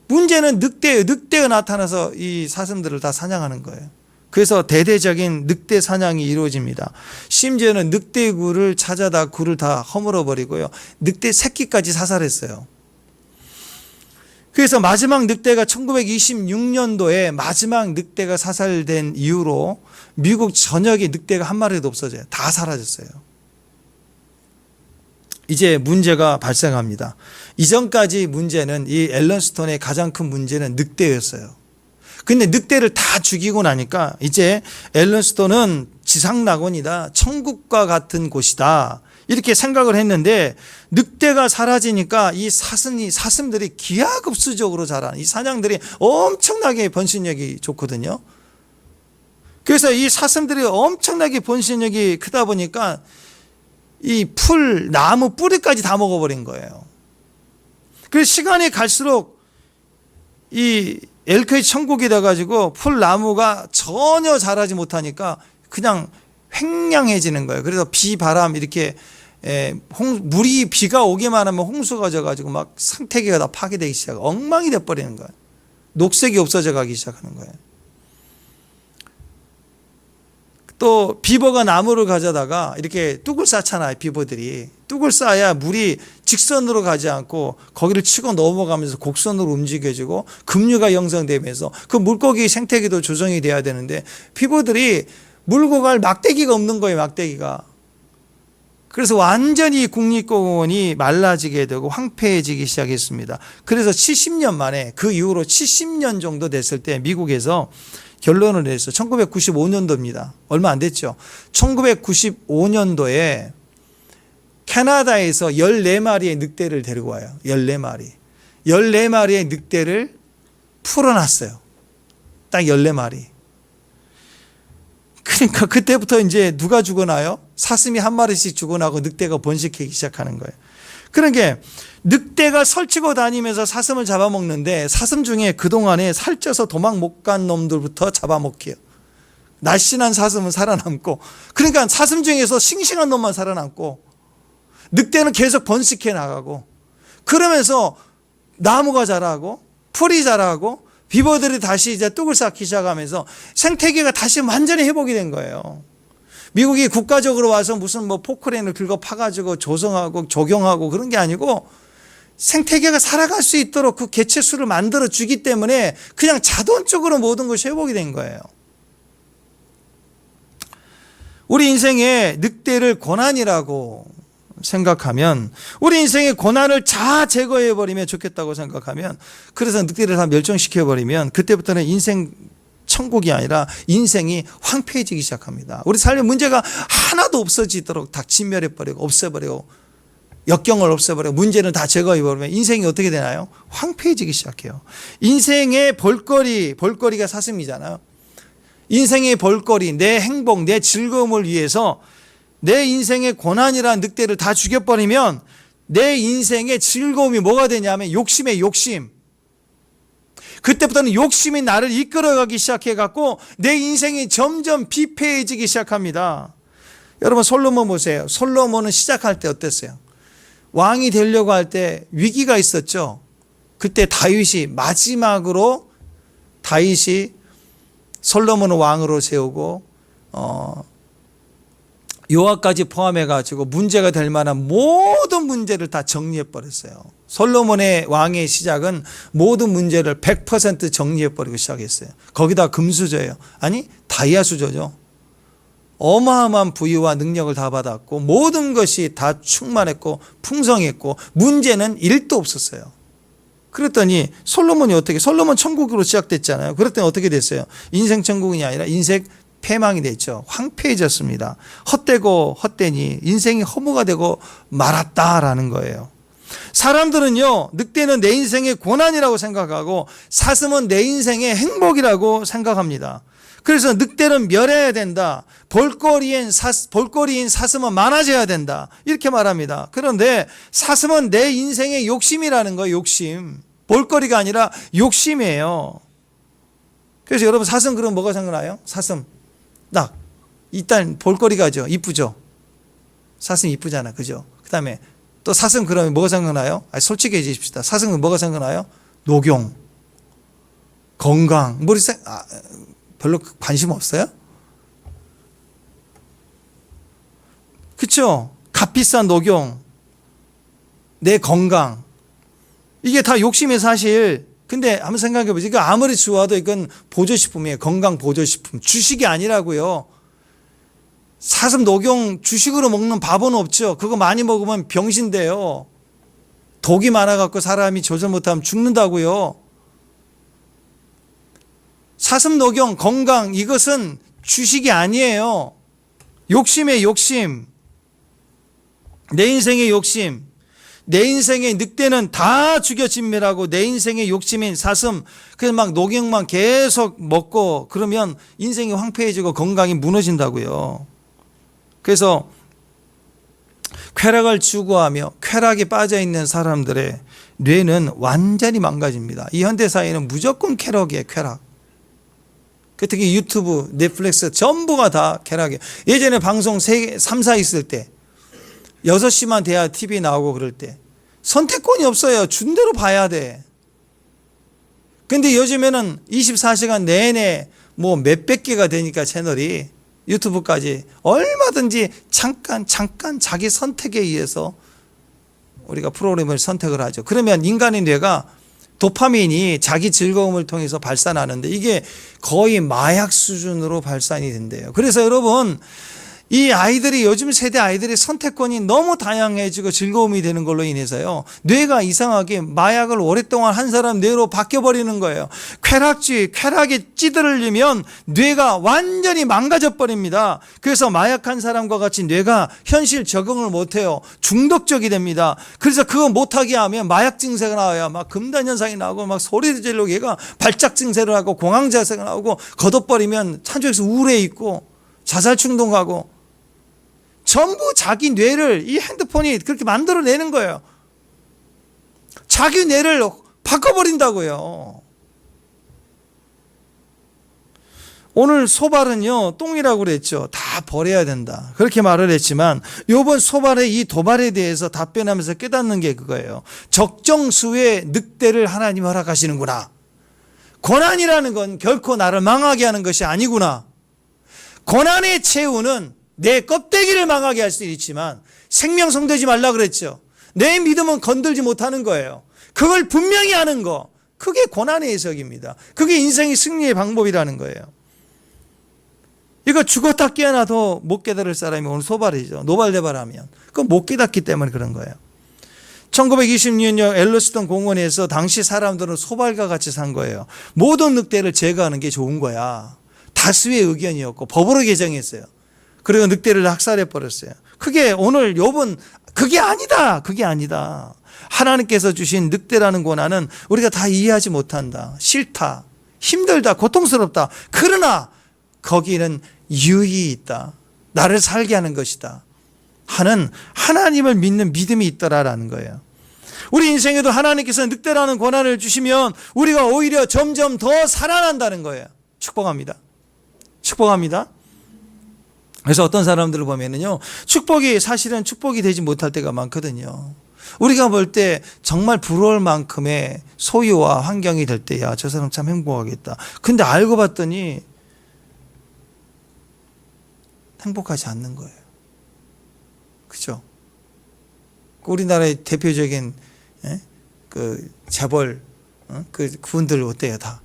문제는 늑대예요. 늑대가 나타나서 이 사슴들을 다 사냥하는 거예요. 그래서 대대적인 늑대 사냥이 이루어집니다. 심지어는 늑대 굴을 찾아다 굴을 다 허물어 버리고요, 늑대 새끼까지 사살했어요. 그래서 마지막 늑대가 1926년도에 마지막 늑대가 사살된 이후로 미국 전역에 늑대가 한 마리도 없어져요. 다 사라졌어요. 이제 문제가 발생합니다. 이전까지 문제는, 이 엘런스톤의 가장 큰 문제는 늑대였어요. 근데 늑대를 다 죽이고 나니까 이제 엘런스톤은 지상낙원이다, 천국과 같은 곳이다, 이렇게 생각을 했는데, 늑대가 사라지니까 이 사슴들이 기하급수적으로 자라는, 이 사냥들이 엄청나게 번식력이 좋거든요. 그래서 이 사슴들이 엄청나게 번식력이 크다 보니까 이 나무 뿌리까지 다 먹어버린 거예요. 그래서 시간이 갈수록 이 엘크의 천국이 돼가지고 풀나무가 전혀 자라지 못하니까 그냥 횡령해지는 거예요. 그래서 비바람 이렇게 비가 오기만 하면 홍수가 져가지고 막 생태계가 다 파괴되기 시작하고 엉망이 돼버리는 거예요. 녹색이 없어져 가기 시작하는 거예요. 또 비버가 나무를 가져다가 이렇게 뚝을 쌓잖아요. 비버들이 뚝을 쌓아야 물이 직선으로 가지 않고 거기를 치고 넘어가면서 곡선으로 움직여지고 급류가 형성되면서 그 물고기 생태계도 조정이 돼야 되는데, 비버들이 물고 갈 막대기가 없는 거예요, 막대기가. 그래서 완전히 국립공원이 말라지게 되고 황폐해지기 시작했습니다. 그래서 70년 만에, 그 이후로 70년 정도 됐을 때 미국에서 결론을 내렸어요. 1995년도입니다. 얼마 안 됐죠. 1995년도에 캐나다에서 14마리의 늑대를 데리고 와요. 14마리. 14마리의 늑대를 풀어놨어요. 딱 14마리. 그러니까 그때부터 이제 누가 죽어나요? 사슴이 한 마리씩 죽어나고 늑대가 번식하기 시작하는 거예요. 그러니까 늑대가 설치고 다니면서 사슴을 잡아먹는데, 사슴 중에 그동안에 살쪄서 도망 못 간 놈들부터 잡아먹혀요. 날씬한 사슴은 살아남고, 그러니까 사슴 중에서 싱싱한 놈만 살아남고, 늑대는 계속 번식해 나가고, 그러면서 나무가 자라고 풀이 자라고 비버들이 다시 이제 뚝을 쌓기 시작하면서 생태계가 다시 완전히 회복이 된 거예요. 미국이 국가적으로 와서 무슨 포크레인을 긁어 파가지고 조성하고 조경하고 그런 게 아니고, 생태계가 살아갈 수 있도록 그 개체수를 만들어 주기 때문에 그냥 자동적으로 모든 것이 회복이 된 거예요. 우리 인생의 늑대를 고난이라고 생각하면, 우리 인생의 고난을 다 제거해버리면 좋겠다고 생각하면, 그래서 늑대를 다 멸종시켜버리면 그때부터는 인생 천국이 아니라 인생이 황폐해지기 시작합니다. 우리 삶의 문제가 하나도 없어지도록 다 진멸해버리고 없애버리고 역경을 없애버리고 문제는 다 제거해버리면 인생이 어떻게 되나요? 황폐해지기 시작해요. 인생의 볼거리가 사슴이잖아요. 인생의 볼거리, 내 행복, 내 즐거움을 위해서 내 인생의 고난이라는 늑대를 다 죽여버리면 내 인생의 즐거움이 뭐가 되냐면 욕심의 욕심. 그때부터는 욕심이 나를 이끌어가기 시작해갖고 내 인생이 점점 비폐해지기 시작합니다. 여러분 솔로몬 보세요. 솔로몬은 시작할 때 어땠어요? 왕이 되려고 할 때 위기가 있었죠. 그때 마지막으로 다윗이 솔로몬을 왕으로 세우고 요압까지 포함해가지고 문제가 될 만한 모든 문제를 다 정리해버렸어요. 솔로몬의 왕의 시작은 모든 문제를 100% 정리해버리고 시작했어요. 거기다 금수저예요. 아니 다이아수저죠. 어마어마한 부유와 능력을 다 받았고 모든 것이 다 충만했고 풍성했고 문제는 1도 없었어요. 그랬더니 솔로몬 천국으로 시작됐잖아요. 그랬더니 어떻게 됐어요? 인생 천국이 아니라 인생 패망이 됐죠. 황폐해졌습니다. 헛되고 헛되니 인생이 허무가 되고 말았다라는 거예요. 사람들은요, 늑대는 내 인생의 고난이라고 생각하고 사슴은 내 인생의 행복이라고 생각합니다. 그래서 늑대는 멸해야 된다. 볼거리인 사슴은 많아져야 된다. 이렇게 말합니다. 그런데 사슴은 내 인생의 욕심이라는 거예요. 욕심. 볼거리가 아니라 욕심이에요. 그래서 여러분 사슴 그럼 뭐가 생각나요? 사슴. 일단 볼거리가죠. 이쁘죠. 사슴 이쁘잖아. 그죠? 그 다음에 또 사슴 그러면 뭐가 생각나요? 솔직히 해주십시다. 사슴은 뭐가 생각나요? 녹용, 건강. 별로 관심 없어요? 그쵸? 값비싼 녹용, 내 건강. 이게 다 욕심이 사실. 근데 한번 생각해 보세요. 이거 아무리 좋아도 이건 보조식품이에요. 건강 보조식품. 주식이 아니라고요. 사슴 녹용 주식으로 먹는 밥은 없죠. 그거 많이 먹으면 병신돼요. 독이 많아갖고 사람이 조절 못하면 죽는다고요. 사슴 녹용 건강 이것은 주식이 아니에요. 욕심이에요. 욕심. 내 인생의 욕심. 내 인생의 늑대는 다 죽여 진멸하고 내 인생의 욕심인 사슴 그래서 막 녹용만 계속 먹고 그러면 인생이 황폐해지고 건강이 무너진다고요. 그래서 쾌락을 추구하며 쾌락에 빠져있는 사람들의 뇌는 완전히 망가집니다. 이 현대사회는 무조건 쾌락이에요. 쾌락. 특히 유튜브, 넷플릭스 전부가 다 쾌락이에요. 예전에 방송 3, 4 있을 때 6시만 돼야 TV 나오고 그럴 때 선택권이 없어요. 준 대로 봐야 돼. 근데 요즘에는 24시간 내내 뭐 몇백 개가 되니까 채널이 유튜브까지 얼마든지 잠깐 자기 선택에 의해서 우리가 프로그램을 선택을 하죠. 그러면 인간의 뇌가 도파민이 자기 즐거움을 통해서 발산하는데 이게 거의 마약 수준으로 발산이 된대요. 그래서 여러분 이 아이들이 요즘 세대 아이들의 선택권이 너무 다양해지고 즐거움이 되는 걸로 인해서요. 뇌가 이상하게 마약을 오랫동안 한 사람 뇌로 바뀌어버리는 거예요. 쾌락에 찌들리면 뇌가 완전히 망가져 버립니다. 그래서 마약한 사람과 같이 뇌가 현실 적응을 못해요. 중독적이 됩니다. 그래서 그거 못하게 하면 마약 증세가 나와요. 막 금단 현상이 나오고 막 소리를 지르고 얘가 발작 증세를 하고 공황 증세가 나오고 걷어버리면 한쪽에서 우울해 있고 자살 충동하고 전부 자기 뇌를 이 핸드폰이 그렇게 만들어내는 거예요. 자기 뇌를 바꿔버린다고요. 오늘 소발은요 똥이라고 그랬죠. 다 버려야 된다 그렇게 말을 했지만 이번 소발의 이 도발에 대해서 답변하면서 깨닫는 게 그거예요. 적정수의 늑대를 하나님 허락하시는구나. 고난이라는 건 결코 나를 망하게 하는 것이 아니구나. 고난의 최후는 내 껍데기를 망하게 할 수 있지만 생명 성되지 말라 그랬죠. 내 믿음은 건들지 못하는 거예요. 그걸 분명히 하는 거, 그게 고난의 해석입니다. 그게 인생의 승리의 방법이라는 거예요. 이거 죽었다 깨어나도 못 깨달을 사람이 오늘 소발이죠. 노발대발하면. 그건 못 깨닫기 때문에 그런 거예요. 1926년 엘로스턴 공원에서 당시 사람들은 소발과 같이 산 거예요. 모든 늑대를 제거하는 게 좋은 거야. 다수의 의견이었고 법으로 개정했어요. 그리고 늑대를 학살해 버렸어요. 그게 오늘 욥은 그게 아니다. 그게 아니다. 하나님께서 주신 늑대라는 고난은 우리가 다 이해하지 못한다. 싫다. 힘들다. 고통스럽다. 그러나 거기는 유익이 있다. 나를 살게 하는 것이다. 하는 하나님을 믿는 믿음이 있더라라는 거예요. 우리 인생에도 하나님께서 늑대라는 고난을 주시면 우리가 오히려 점점 더 살아난다는 거예요. 축복합니다. 축복합니다. 그래서 어떤 사람들을 보면은요, 축복이 사실은 축복이 되지 못할 때가 많거든요. 우리가 볼 때 정말 부러울 만큼의 소유와 환경이 될 때야 저 사람 참 행복하겠다. 근데 알고 봤더니 행복하지 않는 거예요. 그죠? 우리나라의 대표적인 그 재벌 그분들 어때요 다?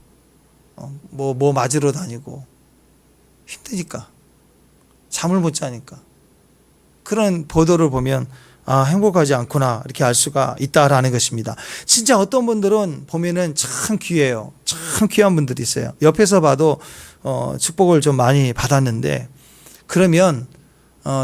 뭐 맞으러 다니고 힘드니까 잠을 못 자니까 그런 보도를 보면 아 행복하지 않구나 이렇게 알 수가 있다라는 것입니다. 진짜 어떤 분들은 보면은 참 귀해요. 참 귀한 분들이 있어요. 옆에서 봐도 축복을 좀 많이 받았는데 그러면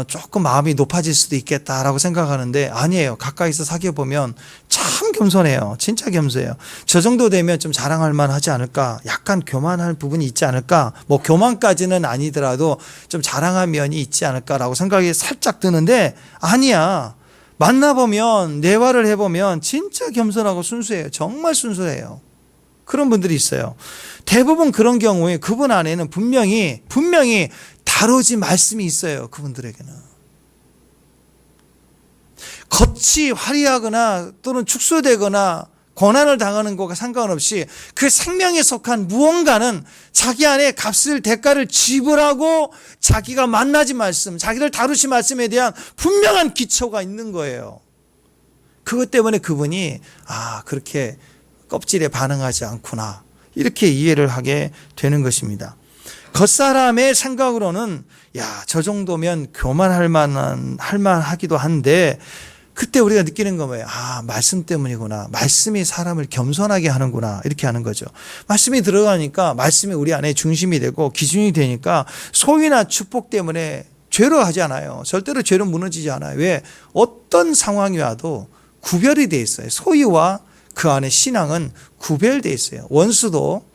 조금 마음이 높아질 수도 있겠다라고 생각하는데 아니에요. 가까이서 사귀어 보면 참 겸손해요. 진짜 겸손해요. 저 정도 되면 좀 자랑할 만하지 않을까? 약간 교만할 부분이 있지 않을까? 뭐 교만까지는 아니더라도 좀 자랑할 면이 있지 않을까라고 생각이 살짝 드는데 아니야. 만나보면 대화를 해보면 진짜 겸손하고 순수해요. 정말 순수해요. 그런 분들이 있어요. 대부분 그런 경우에 그분 안에는 분명히 다루지 말씀이 있어요. 그분들에게는. 겉이 화려하거나 또는 축소되거나 고난을 당하는 것과 상관없이 그 생명에 속한 무언가는 자기 안에 값을 대가를 지불하고 자기가 만나지 말씀, 자기를 다루시 말씀에 대한 분명한 기초가 있는 거예요. 그것 때문에 그분이 그렇게 껍질에 반응하지 않구나 이렇게 이해를 하게 되는 것입니다. 겉사람의 생각으로는 저 정도면 교만할 만하기도 한데 그때 우리가 느끼는 거 뭐예요? 말씀 때문이구나. 말씀이 사람을 겸손하게 하는구나. 이렇게 하는 거죠. 말씀이 들어가니까 말씀이 우리 안에 중심이 되고 기준이 되니까 소유나 축복 때문에 죄로 하지 않아요. 절대로 죄로 무너지지 않아요. 왜? 어떤 상황이 와도 구별이 돼 있어요. 소유와 그 안에 신앙은 구별되어 있어요. 원수도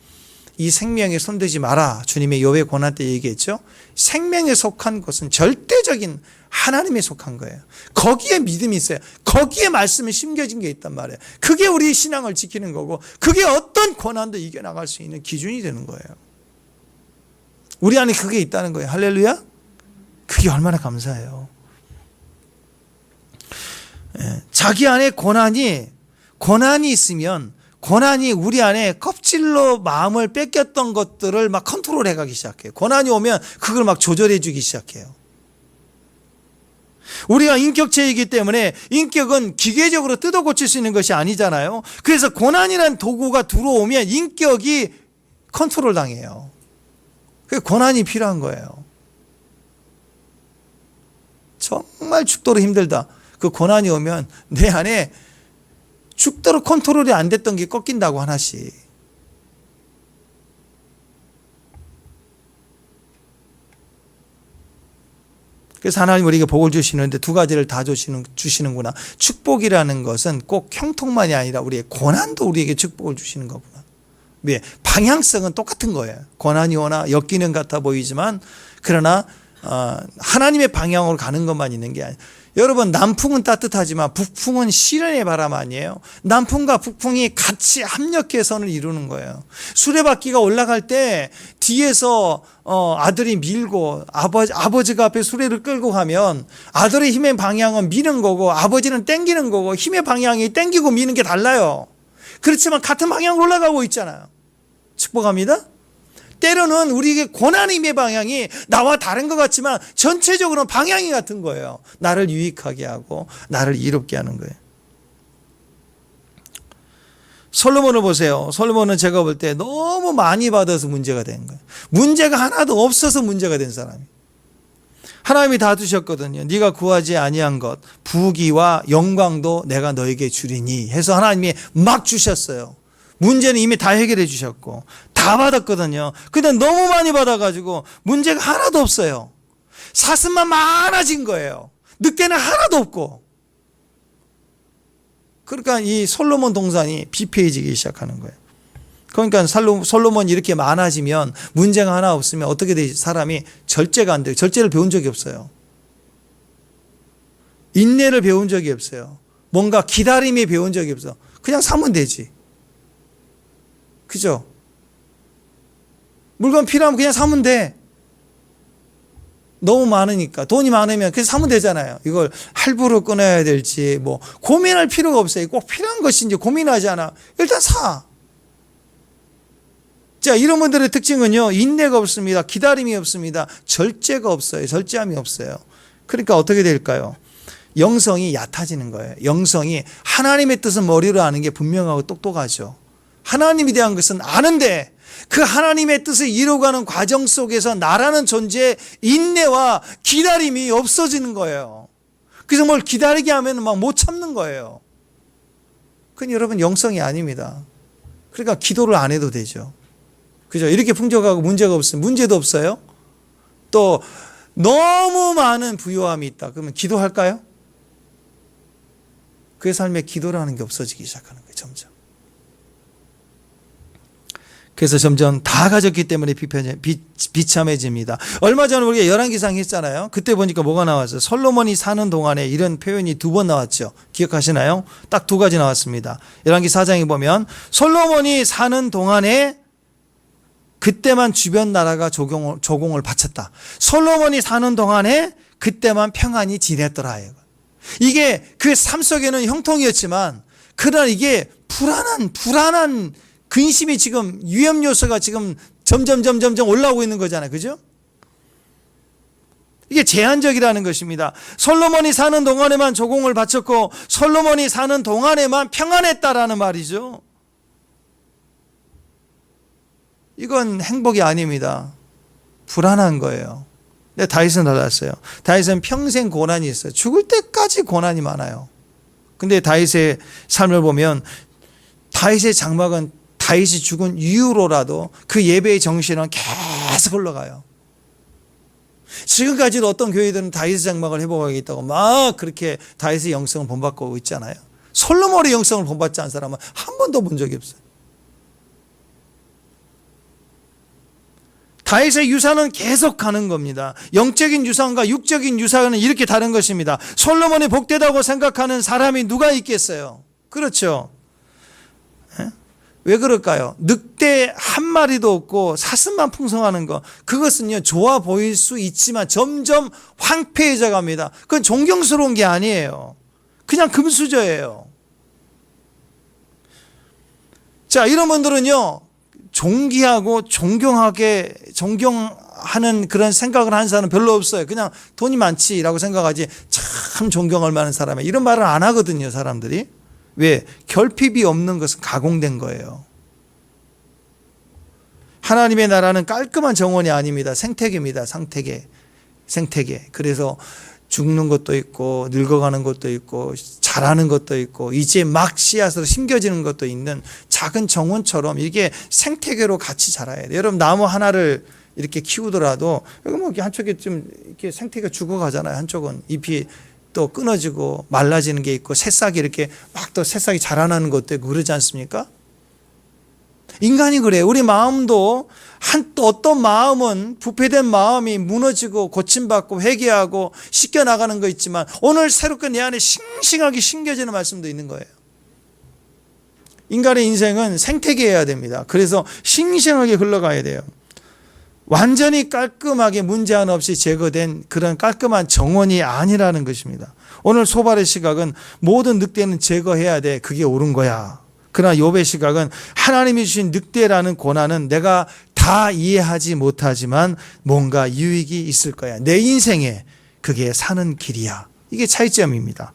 이 생명에 손대지 마라. 주님의 욥의 고난 때 얘기했죠. 생명에 속한 것은 절대적인 하나님에 속한 거예요. 거기에 믿음이 있어요. 거기에 말씀이 심겨진 게 있단 말이에요. 그게 우리 신앙을 지키는 거고 그게 어떤 고난도 이겨나갈 수 있는 기준이 되는 거예요. 우리 안에 그게 있다는 거예요. 할렐루야. 그게 얼마나 감사해요. 자기 안에 고난이 있으면 고난이 우리 안에 껍질로 마음을 뺏겼던 것들을 막 컨트롤해 가기 시작해요. 고난이 오면 그걸 막 조절해 주기 시작해요. 우리가 인격체이기 때문에 인격은 기계적으로 뜯어 고칠 수 있는 것이 아니잖아요. 그래서 고난이라는 도구가 들어오면 인격이 컨트롤 당해요. 그게 고난이 필요한 거예요. 정말 죽도록 힘들다. 그 고난이 오면 내 안에 죽도록 컨트롤이 안 됐던 게 꺾인다고 하나씩. 그래서 하나님 우리에게 복을 주시는데 두 가지를 다 주시는구나. 축복이라는 것은 꼭 형통만이 아니라 우리의 고난도 우리에게 축복을 주시는 거구나. 왜? 방향성은 똑같은 거예요. 고난이 오나 엮이는 같아 보이지만 그러나 하나님의 방향으로 가는 것만 있는 게 아니에요. 여러분 남풍은 따뜻하지만 북풍은 시련의 바람 아니에요. 남풍과 북풍이 같이 합력해 선을 이루는 거예요. 수레바퀴가 올라갈 때 뒤에서 아들이 밀고 아버지가 앞에 수레를 끌고 가면 아들의 힘의 방향은 미는 거고 아버지는 땡기는 거고 힘의 방향이 땡기고 미는 게 달라요. 그렇지만 같은 방향으로 올라가고 있잖아요. 축복합니다. 때로는 우리에게 고난의 힘의 방향이 나와 다른 것 같지만 전체적으로는 방향이 같은 거예요. 나를 유익하게 하고 나를 이롭게 하는 거예요. 솔로몬을 보세요. 솔로몬은 제가 볼 때 너무 많이 받아서 문제가 된 거예요. 문제가 하나도 없어서 문제가 된 사람이. 하나님이 다 주셨거든요. 네가 구하지 아니한 것 부귀와 영광도 내가 너에게 주리니 해서 하나님이 막 주셨어요. 문제는 이미 다 해결해 주셨고 다 받았거든요. 근데 너무 많이 받아가지고 문제가 하나도 없어요. 사슴만 많아진 거예요. 늑대는 하나도 없고. 그러니까 이 솔로몬 동산이 비폐해지기 시작하는 거예요. 그러니까 솔로몬이 이렇게 많아지면 문제가 하나 없으면 어떻게 되지? 사람이 절제가 안 돼요. 절제를 배운 적이 없어요. 인내를 배운 적이 없어요. 뭔가 기다림이 배운 적이 없어. 그냥 사면 되지. 그죠? 물건 필요하면 그냥 사면 돼. 너무 많으니까. 돈이 많으면 그냥 사면 되잖아요. 이걸 할부로 끊어야 될지 뭐 고민할 필요가 없어요. 꼭 필요한 것인지 고민하지 않아. 일단 사. 자, 이런 분들의 특징은요, 인내가 없습니다. 기다림이 없습니다. 절제가 없어요. 절제함이 없어요. 그러니까 어떻게 될까요? 영성이 얕아지는 거예요. 영성이 하나님의 뜻은 머리로 아는 게 분명하고 똑똑하죠. 하나님에 대한 것은 아는데 그 하나님의 뜻을 이루어가는 과정 속에서 나라는 존재의 인내와 기다림이 없어지는 거예요. 그래서 뭘 기다리게 하면 막 못 참는 거예요. 그건 여러분 영성이 아닙니다. 그러니까 기도를 안 해도 되죠. 그죠? 이렇게 풍족하고 문제가 없으면 문제도 없어요. 또 너무 많은 부요함이 있다. 그러면 기도할까요? 그의 삶에 기도를 하는 게 없어지기 시작하는 거예요. 점점. 그래서 점점 다 가졌기 때문에 비참해집니다. 얼마 전에 우리가 열왕기상 했잖아요. 그때 보니까 뭐가 나왔어요? 솔로몬이 사는 동안에 이런 표현이 2번 나왔죠. 기억하시나요? 딱 2가지 나왔습니다. 열왕기 4장에 보면 솔로몬이 사는 동안에 그때만 주변 나라가 조공을 바쳤다. 솔로몬이 사는 동안에 그때만 평안히 지냈더라. 이게 그 삶 속에는 형통이었지만 그러나 이게 불안한 근심이 지금 위험 요소가 지금 점점 올라오고 있는 거잖아요. 그죠? 이게 제한적이라는 것입니다. 솔로몬이 사는 동안에만 조공을 바쳤고 솔로몬이 사는 동안에만 평안했다라는 말이죠. 이건 행복이 아닙니다. 불안한 거예요. 근데 다윗은 달랐어요. 다윗은 평생 고난이 있어요. 죽을 때까지 고난이 많아요. 근데 다윗의 삶을 보면 다윗의 장막은 다윗이 죽은 이후로라도 그 예배의 정신은 계속 흘러가요. 지금까지도 어떤 교회들은 다윗의 장막을 회복하겠다고 막 그렇게 다윗의 영성을 본받고 있잖아요. 솔로몬의 영성을 본받지 않은 사람은 한 번도 본 적이 없어요. 다윗의 유산은 계속 가는 겁니다. 영적인 유산과 육적인 유산은 이렇게 다른 것입니다. 솔로몬이 복되다고 생각하는 사람이 누가 있겠어요? 그렇죠. 왜 그럴까요? 늑대 한 마리도 없고 사슴만 풍성하는 거, 그것은요 좋아 보일 수 있지만 점점 황폐해져 갑니다. 그건 존경스러운 게 아니에요. 그냥 금수저예요. 자, 이런 분들은요 존귀하고 존경하는 그런 생각을 하는 사람은 별로 없어요. 그냥 돈이 많지라고 생각하지 참 존경할 만한 사람이야 이런 말을 안 하거든요. 사람들이. 왜? 결핍이 없는 것은 가공된 거예요. 하나님의 나라는 깔끔한 정원이 아닙니다. 생태계입니다. 생태계. 그래서 죽는 것도 있고 늙어가는 것도 있고 자라는 것도 있고 이제 막 씨앗으로 심겨지는 것도 있는 작은 정원처럼 이게 생태계로 같이 자라야 돼요. 여러분 나무 하나를 이렇게 키우더라도 여기 뭐 한쪽에 좀 이렇게 생태계가 죽어가잖아요. 한쪽은 잎이 또 끊어지고 말라지는 게 있고 새싹이 이렇게 막 또 새싹이 자라나는 것도 있고 그러지 않습니까? 인간이 그래요. 우리 마음도 또 어떤 마음은 부패된 마음이 무너지고 고침받고 회개하고 씻겨나가는 거 있지만 오늘 새롭게 내 안에 싱싱하게 심겨지는 말씀도 있는 거예요. 인간의 인생은 생태계여야 됩니다. 그래서 싱싱하게 흘러가야 돼요. 완전히 깔끔하게 문제 하나 없이 제거된 그런 깔끔한 정원이 아니라는 것입니다. 오늘 소발의 시각은 모든 늑대는 제거해야 돼. 그게 옳은 거야. 그러나 욥의 시각은 하나님이 주신 늑대라는 고난은 내가 다 이해하지 못하지만 뭔가 유익이 있을 거야. 내 인생에 그게 사는 길이야. 이게 차이점입니다.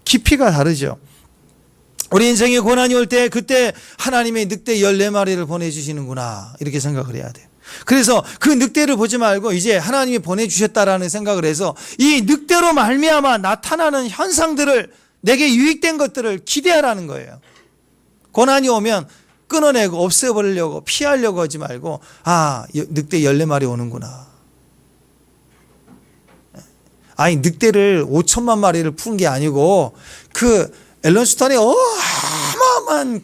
깊이가 다르죠. 우리 인생에 고난이 올 때 그때 하나님의 늑대 14마리를 보내주시는구나 이렇게 생각을 해야 돼요. 그래서 그 늑대를 보지 말고 이제 하나님이 보내주셨다라는 생각을 해서 이 늑대로 말미암아 나타나는 현상들을, 내게 유익된 것들을 기대하라는 거예요. 고난이 오면 끊어내고 없애버리려고 피하려고 하지 말고, 아, 늑대 14마리 오는구나. 아니, 늑대를 5천만 마리를 푼 게 아니고 그 앨런 수탄의 어마어마한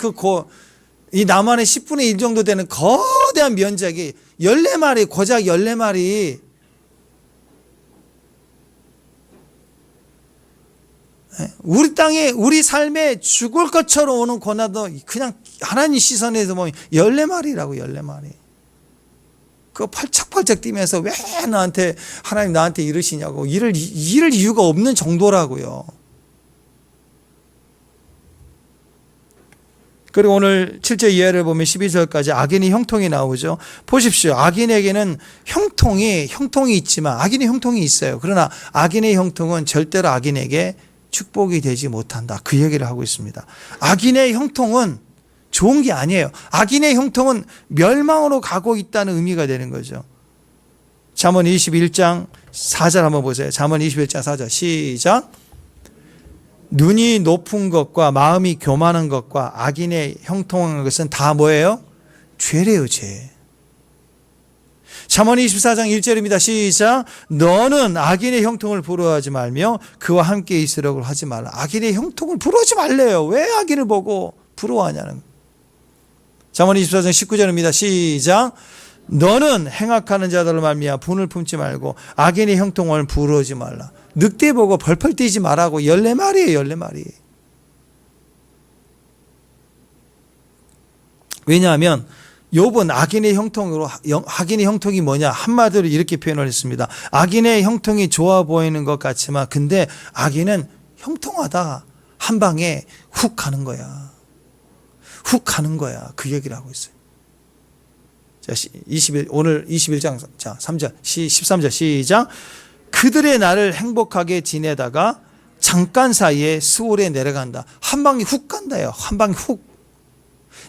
이 남한의 10분의 1 정도 되는 거대한 면적이 14마리, 고작 14마리. 우리 땅에, 우리 삶에 죽을 것처럼 오는 고난도 그냥 하나님 시선에서 보면 14마리라고, 14마리. 그거 팔짝팔짝 뛰면서 왜 하나님 나한테 이러시냐고. 이럴 이유가 없는 정도라고요. 그리고 오늘 7절 이하를 보면 12절까지 악인의 형통이 나오죠. 보십시오. 악인에게는 형통이 있지만, 악인의 형통이 있어요. 그러나 악인의 형통은 절대로 악인에게 축복이 되지 못한다. 그 얘기를 하고 있습니다. 악인의 형통은 좋은 게 아니에요. 악인의 형통은 멸망으로 가고 있다는 의미가 되는 거죠. 잠언 21장 4절 한번 보세요. 잠언 21장 4절 시작. 눈이 높은 것과 마음이 교만한 것과 악인의 형통한 것은 다 뭐예요? 죄래요, 죄. 잠언 24장 1절입니다. 시작. 너는 악인의 형통을 부러워하지 말며 그와 함께 있으려고 하지 말라. 악인의 형통을 부러워하지 말래요. 왜 악인을 보고 부러워하냐는 거예요. 잠언 24장 19절입니다. 시작. 너는 행악하는 자들을 말미암아 분을 품지 말고 악인의 형통을 부러워하지 말라. 늑대 보고 벌벌 뛰지 말라고. 14마리예요, 14마리. 왜냐하면 욥은 악인의 형통이 뭐냐? 한마디로 이렇게 표현을 했습니다. 악인의 형통이 좋아 보이는 것 같지만 근데 악인은 형통하다 한 방에 훅 가는 거야. 훅 가는 거야. 그 얘기를 하고 있어요. 자, 오늘 21장, 자, 3절, 13절 시작. 그들의 날을 행복하게 지내다가 잠깐 사이에 수월에 내려간다. 한 방에 훅 간다요. 한 방에 훅.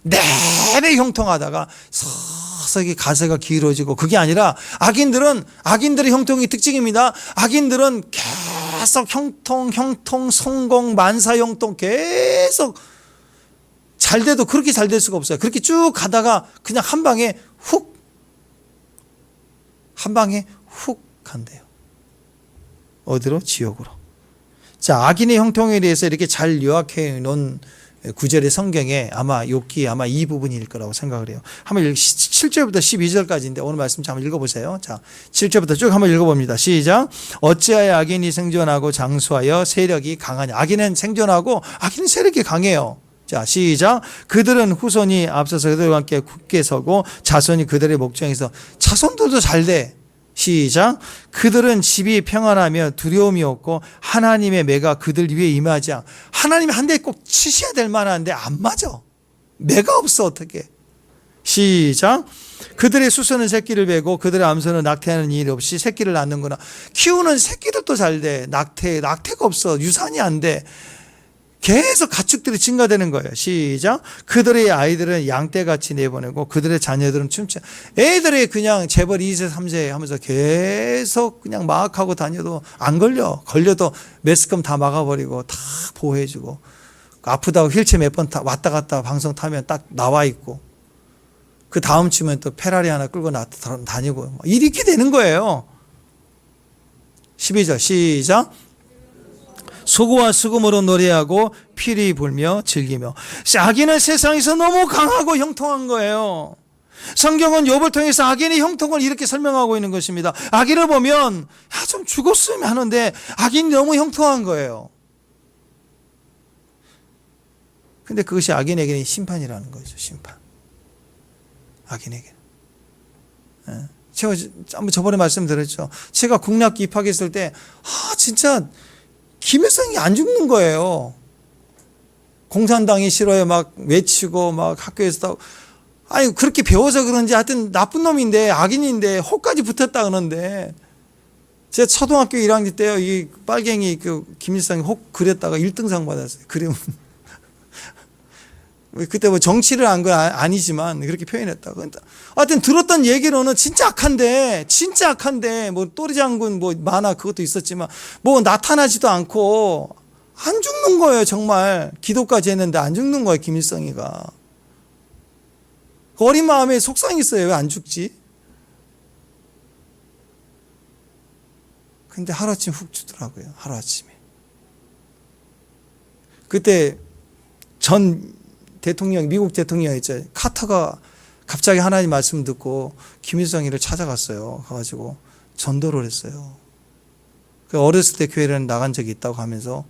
내내 형통하다가 서서히 가세가 길어지고, 그게 아니라 악인들의 형통이 특징입니다. 악인들은 계속 형통, 성공, 만사 형통 계속 잘 돼도 그렇게 잘 될 수가 없어요. 그렇게 쭉 가다가 그냥 한 방에 훅 간대요. 어디로? 지옥으로. 자, 악인의 형통에 대해서 이렇게 잘 요약해 놓은 구절의 성경에 아마 욥기 아마 이 부분일 거라고 생각을 해요. 한번 7절부터 12절까지인데 오늘 말씀 한번 읽어보세요. 자, 7절부터 쭉 한번 읽어봅니다. 시작. 어찌하여 악인이 생존하고 장수하여 세력이 강하냐. 악인은 생존하고 악인은 세력이 강해요. 자, 시작. 그들은 후손이 앞서서 그들과 함께 굳게 서고 자손이 그들의 목장에서. 자손들도 잘 돼. 시작. 그들은 집이 평안하며 두려움이 없고 하나님의 매가 그들 위에 임하지 않아. 하나님이 한 대 꼭 치셔야 될 만한데 안 맞아. 매가 없어. 어떻게. 시작. 그들의 수소는 새끼를 베고 그들의 암소는 낙태하는 일 없이 새끼를 낳는구나. 키우는 새끼들도 잘 돼. 낙태가 없어. 유산이 안 돼. 계속 가축들이 증가되는 거예요. 시작. 그들의 아이들은 양떼같이 내보내고 그들의 자녀들은 춤춰. 애들이 그냥 재벌 2세 3세 하면서 계속 그냥 막 하고 다녀도 안 걸려도 매스컴 다 막아버리고 다 보호해주고, 아프다고 휠체어 몇 번 왔다 갔다 방송 타면 딱 나와 있고, 그 다음 주면 또 페라리 하나 끌고 다니고 이렇게 되는 거예요. 12절 시작. 소고와 수금으로 노래하고 피리 불며 즐기며. 악인은 세상에서 너무 강하고 형통한 거예요. 성경은 욥을 통해서 악인의 형통을 이렇게 설명하고 있는 것입니다. 악인을 보면 좀 죽었으면 하는데 악인이 너무 형통한 거예요. 근데 그것이 악인에게는 심판이라는 거죠. 심판. 악인에게. 제가 한번 저번에 말씀드렸죠. 제가 국내학교 입학했을 때 진짜 김일성이 안 죽는 거예요. 공산당이 싫어요. 막 외치고 막 학교에서 아니 그렇게 배워서 그런지 하여튼 나쁜 놈인데 악인인데 혹까지 붙었다 그러는데, 제가 초등학교 1학년 때요, 이 빨갱이 그 김일성이 혹 그렸다가 1등상 받았어요. 그림 그때 뭐 정치를 한 건 아니지만 그렇게 표현했다고. 하여튼 들었던 얘기로는 진짜 악한데 뭐 또리 장군 뭐 만화 그것도 있었지만 뭐 나타나지도 않고 안 죽는 거예요. 정말 기도까지 했는데 안 죽는 거예요. 김일성이가. 어린 마음에 속상이 있어요. 왜 안 죽지? 근데 하루아침 훅 주더라고요. 하루아침에. 그때 전 대통령, 미국 대통령이었죠. 카터가 갑자기 하나님 말씀 듣고 김일성이를 찾아갔어요. 가가지고 전도를 했어요. 어렸을 때 교회를 나간 적이 있다고 하면서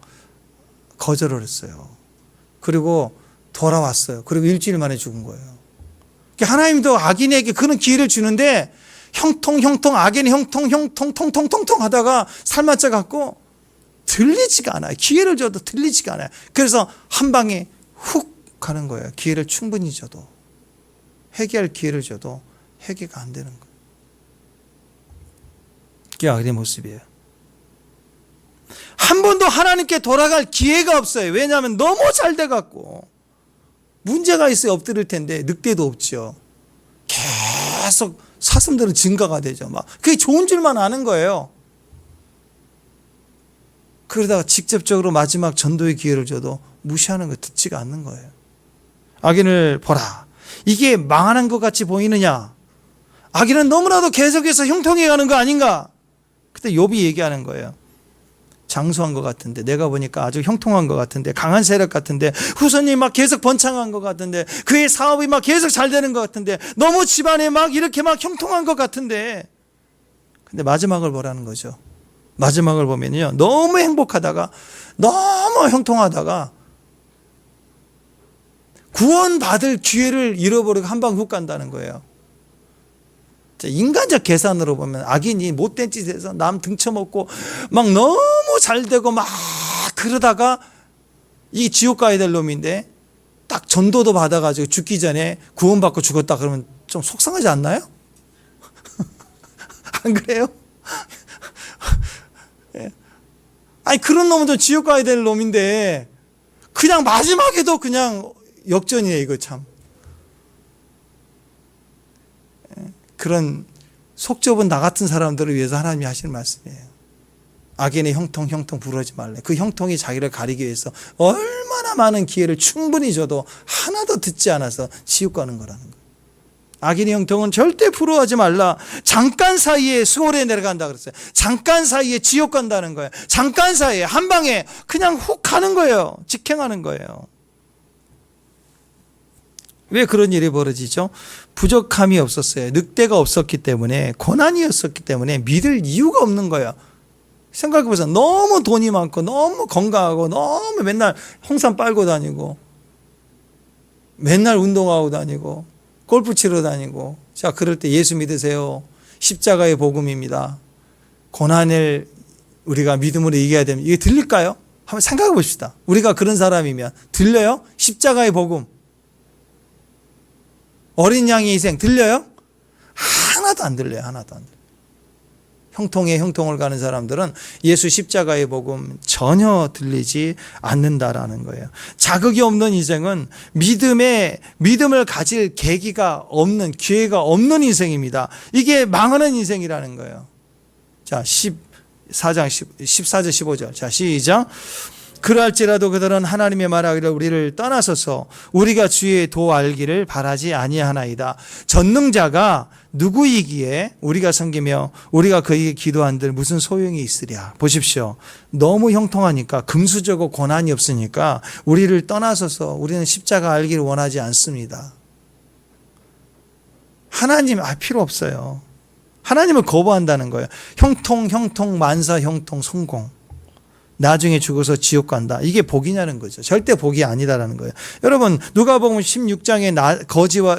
거절을 했어요. 그리고 돌아왔어요. 그리고 일주일 만에 죽은 거예요. 하나님도 악인에게 그런 기회를 주는데 악인이 통통 하다가 삶아져 갖고 들리지가 않아요. 기회를 줘도 들리지가 않아요. 그래서 한 방에 훅 가는 거예요. 기회를 충분히 줘도. 회개할 기회를 줘도 회개가 안 되는 거예요. 그게 악인의 모습이에요. 한 번도 하나님께 돌아갈 기회가 없어요. 왜냐하면 너무 잘 돼갖고 문제가 있어야 엎드릴 텐데 늑대도 없죠. 계속 사슴들은 증가가 되죠. 막 그게 좋은 줄만 아는 거예요. 그러다가 직접적으로 마지막 전도의 기회를 줘도 무시하는 거, 듣지가 않는 거예요. 악인을 보라. 이게 망하는 것 같이 보이느냐? 악인은 너무나도 계속해서 형통해 가는 거 아닌가? 그때 욥이 얘기하는 거예요. 장수한 것 같은데, 내가 보니까 아주 형통한 것 같은데, 강한 세력 같은데, 후손이 막 계속 번창한 것 같은데, 그의 사업이 막 계속 잘 되는 것 같은데, 너무 집안에 막 이렇게 막 형통한 것 같은데, 근데 마지막을 보라는 거죠. 마지막을 보면요, 너무 행복하다가, 너무 형통하다가, 구원받을 기회를 잃어버리고 한 방 훅 간다는 거예요. 인간적 계산으로 보면 악인이 못된 짓에서 남 등쳐먹고 막 너무 잘 되고 막 그러다가 이 지옥 가야 될 놈인데 딱 전도도 받아가지고 죽기 전에 구원받고 죽었다 그러면 좀 속상하지 않나요? 안 그래요? 아니 그런 놈은 좀 지옥 가야 될 놈인데 그냥 마지막에도 그냥 역전이에요. 이거 참. 그런 속 좁은 나 같은 사람들을 위해서 하나님이 하시는 말씀이에요. 악인의 형통 부르지 말래. 그 형통이 자기를 가리기 위해서 얼마나 많은 기회를 충분히 줘도 하나도 듣지 않아서 지옥 가는 거라는 거예요. 악인의 형통은 절대 부러워하지 말라. 잠깐 사이에 수월에 내려간다 그랬어요. 잠깐 사이에 지옥 간다는 거예요. 잠깐 사이에 한 방에 그냥 훅 가는 거예요. 직행하는 거예요. 왜 그런 일이 벌어지죠? 부족함이 없었어요. 늑대가 없었기 때문에, 고난이었었기 때문에 믿을 이유가 없는 거예요. 생각해보세요. 너무 돈이 많고 너무 건강하고 너무 맨날 홍삼 빨고 다니고 맨날 운동하고 다니고 골프 치러 다니고, 자 그럴 때 예수 믿으세요. 십자가의 복음입니다. 고난을 우리가 믿음으로 이겨야 됩니다. 이게 들릴까요? 한번 생각해 봅시다. 우리가 그런 사람이면 들려요? 십자가의 복음, 어린 양의 희생 들려요? 하나도 안 들려요. 하나도 안 들려요. 형통에 형통을 가는 사람들은 예수 십자가의 복음 전혀 들리지 않는다라는 거예요. 자극이 없는 인생은 믿음을 가질 계기가 없는, 기회가 없는 인생입니다. 이게 망하는 인생이라는 거예요. 자, 14절 15절. 자, 시작. 그럴지라도 그들은 하나님의 말하기를 우리를 떠나서서 우리가 주의 도 알기를 바라지 아니하나이다. 전능자가 누구이기에 우리가 섬기며 우리가 그에게 기도한들 무슨 소용이 있으랴. 보십시오. 너무 형통하니까, 금수저고 고난이 없으니까 우리를 떠나서서 우리는 십자가 알기를 원하지 않습니다. 하나님 필요 없어요. 하나님을 거부한다는 거예요. 형통, 만사, 형통, 성공. 나중에 죽어서 지옥 간다. 이게 복이냐는 거죠. 절대 복이 아니다라는 거예요. 여러분, 누가복음 16장에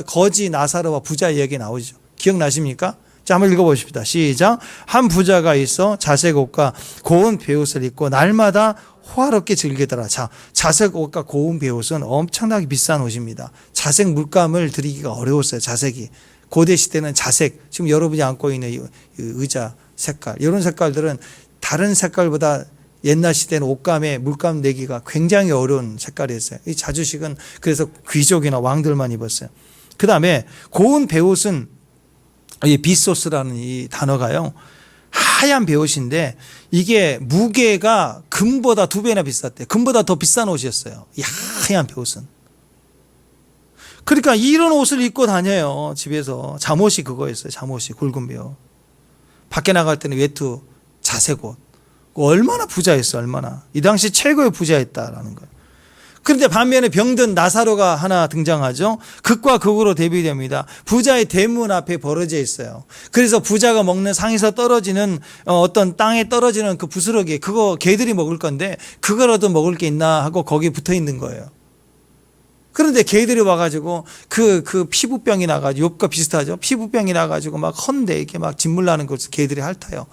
거지 나사로와 부자 이야기 나오죠. 기억나십니까? 자, 한번 읽어보십시다. 시작. 한 부자가 있어 자색 옷과 고운 베옷을 입고 날마다 호화롭게 즐기더라. 자, 자색 옷과 고운 베옷은 엄청나게 비싼 옷입니다. 자색 물감을 들이기가 어려웠어요. 자색이. 고대 시대는 자색, 지금 여러분이 안고 있는 의자 색깔, 이런 색깔들은 다른 색깔보다 옛날 시대는 옷감에 물감 내기가 굉장히 어려운 색깔이었어요. 이 자주식은 그래서 귀족이나 왕들만 입었어요. 그 다음에 고운 베옷은 이 비소스라는 이 단어가요, 하얀 베옷인데 이게 무게가 금보다 2배나 비쌌대요. 금보다 더 비싼 옷이었어요, 이 하얀 베옷은. 그러니까 이런 옷을 입고 다녀요, 집에서. 잠옷이 그거였어요. 잠옷이 굵은 베옷. 밖에 나갈 때는 외투 자색옷. 얼마나 부자였어, 얼마나. 이 당시 최고의 부자였다라는 거예요. 그런데 반면에 병든 나사로가 하나 등장하죠. 극과 극으로 대비됩니다. 부자의 대문 앞에 벌어져 있어요. 그래서 부자가 먹는 상에서 떨어지는 어떤 땅에 떨어지는 그 부스러기, 그거 개들이 먹을 건데 그거라도 먹을 게 있나 하고 거기 붙어 있는 거예요. 그런데 개들이 와가지고 그 피부병이 나가지고, 욥과 비슷하죠. 피부병이 나가지고 막 헌데 이렇게 막 진물 나는 것을 개들이 핥아요.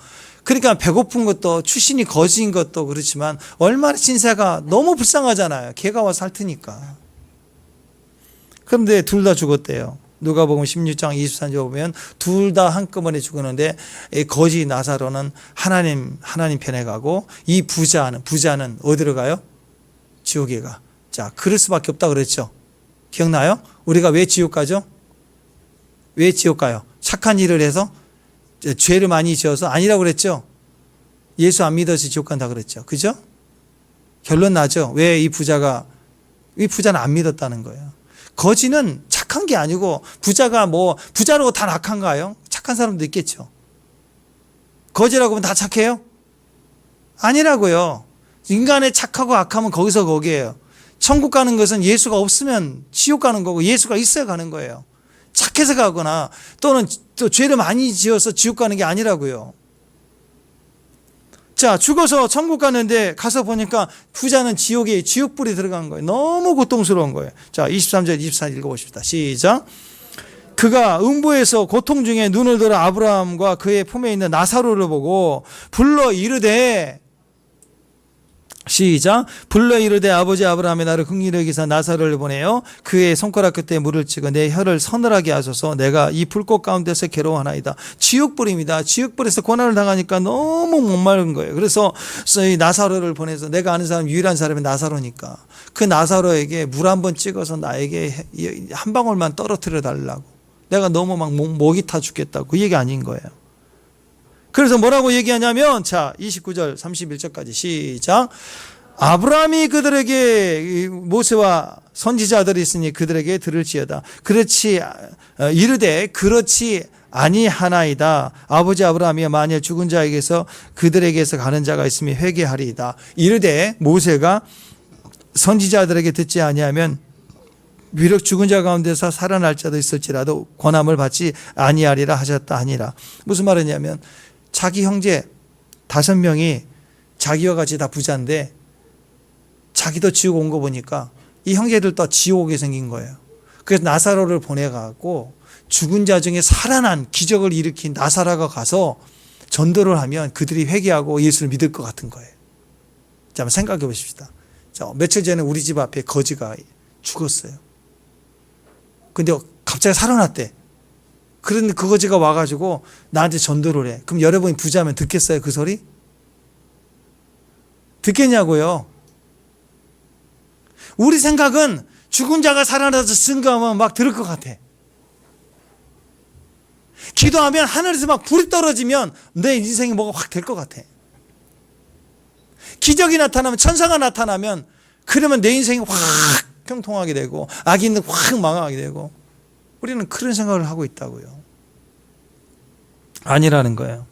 그러니까 배고픈 것도 출신이 거지인 것도 그렇지만 얼마나 신세가 너무 불쌍하잖아요. 개가 와서 핥으니까. 그런데 둘 다 죽었대요. 누가복음 16장 24절 보면 둘 다 한꺼번에 죽었는데 거지 나사로는 하나님 편에 가고 이 부자는 어디로 가요? 지옥에 가. 자, 그럴 수밖에 없다 그랬죠. 기억나요? 우리가 왜 지옥 가죠? 왜 지옥 가요? 착한 일을 해서? 죄를 많이 지어서? 아니라고 그랬죠. 예수 안 믿어서 지옥 간다 그랬죠. 그죠? 결론 나죠. 왜 이 부자는 안 믿었다는 거예요. 거지는 착한 게 아니고, 부자라고 다 악한가요? 착한 사람도 있겠죠. 거지라고 하면 다 착해요? 아니라고요. 인간의 착하고 악하면 거기서 거기에요. 천국 가는 것은 예수가 없으면 지옥 가는 거고, 예수가 있어야 가는 거예요. 착해서 가거나 또는 또 죄를 많이 지어서 지옥 가는 게 아니라고요. 자, 죽어서 천국 가는데 가서 보니까 부자는 지옥에 지옥불이 들어간 거예요. 너무 고통스러운 거예요. 자, 23절 24절 읽어보십시다. 시작. 그가 음부에서 고통 중에 눈을 들어 아브라함과 그의 품에 있는 나사로를 보고 불러 이르되, 시작. 불러 이르되 아버지 아브라함의 나를 긍휼히 여기사 나사로를 보내어 그의 손가락 끝에 물을 찍어 내 혀를 서늘하게 하소서. 내가 이 불꽃 가운데서 괴로워하나이다. 지옥불입니다. 지옥불에서 고난을 당하니까 너무 목마른 거예요. 그래서 이 나사로를 보내서, 내가 아는 사람 유일한 사람이 나사로니까 그 나사로에게 물 한 번 찍어서 나에게 한 방울만 떨어뜨려 달라고. 내가 너무 막 목이 타 죽겠다고. 그 얘기 아닌 거예요. 그래서 뭐라고 얘기하냐면, 자, 29절 31절까지 시작. 아브라함이 그들에게, 모세와 선지자들이 있으니 그들에게 들을지어다. 이르되 그렇지 아니하나이다. 아버지 아브라함이 만일 죽은 자에게서 그들에게서 가는 자가 있으면 회개하리이다. 이르되 모세가 선지자들에게 듣지 아니하면 비록 죽은 자 가운데서 살아날 자도 있을지라도 권함을 받지 아니하리라 하셨다 하니라. 무슨 말이냐면, 자기 형제 5명이 자기와 같이 다 부자인데 자기도 지옥 온 거 보니까 이 형제들도 지옥 오게 생긴 거예요. 그래서 나사로를 보내가고 죽은 자 중에 살아난 기적을 일으킨 나사로가 가서 전도를 하면 그들이 회개하고 예수를 믿을 것 같은 거예요. 자, 한번 생각해 보십시다. 자, 며칠 전에 우리 집 앞에 거지가 죽었어요. 근데 갑자기 살아났대. 그런데 그 거지가 와가지고 나한테 전도를 해. 그럼 여러분이 부자면 듣겠어요, 그 소리? 듣겠냐고요? 우리 생각은 죽은 자가 살아나서 증거하면 막 들을 것 같아. 기도하면 하늘에서 막 불이 떨어지면 내 인생이 뭐가 확 될 것 같아. 기적이 나타나면, 천사가 나타나면, 그러면 내 인생이 확 형통하게 되고 악인은 확 망하게 되고, 우리는 그런 생각을 하고 있다고요. 아니라는 거예요.